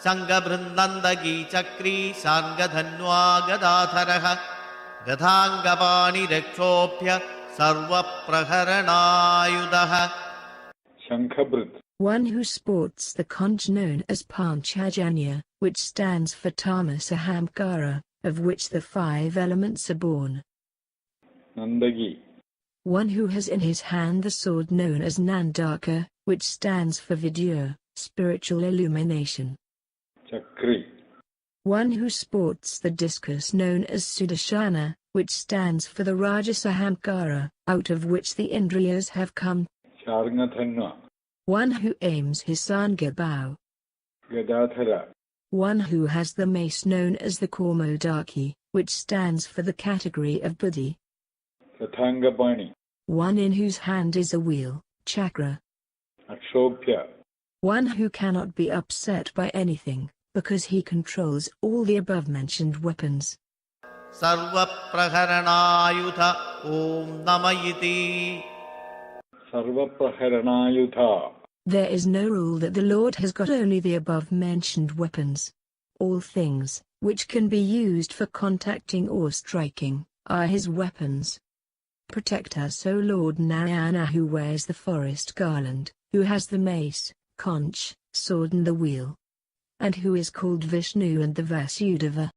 Sangha Brindandagi Chakri Sangadhanwa Gadatharah Gadhangapani Rekshopya Sarva Praharanayudaha. Shankhabrit, One who sports the conch known as Panchajanya, which stands for Tamasa Hamkara, of which the 5 elements are born. Nandagi, One who has in his hand the sword known as Nandaka, which stands for Vidya, spiritual illumination. Chakri, One who sports the discus known as Sudarshana, which stands for the Rajasa Hamkara, out of which the Indriyas have come. Sharngathanva, One who aims his Sanga bow. Gadathara, One who has the mace known as the Kaumodaki, which stands for the category of Buddhi. Sathangapani, One in whose hand is a wheel, chakra. Akshopya, One who cannot be upset by anything, because he controls all the above-mentioned weapons. Sarva Praharanayudha Om Namayiti. Sarvapraharanayudha. There is no rule that the Lord has got only the above-mentioned weapons. All things, which can be used for contacting or striking, are his weapons. Protect us, O Lord Narayana, who wears the forest garland, who has the mace, conch, sword and the wheel, and who is called Vishnu and the Vasudeva.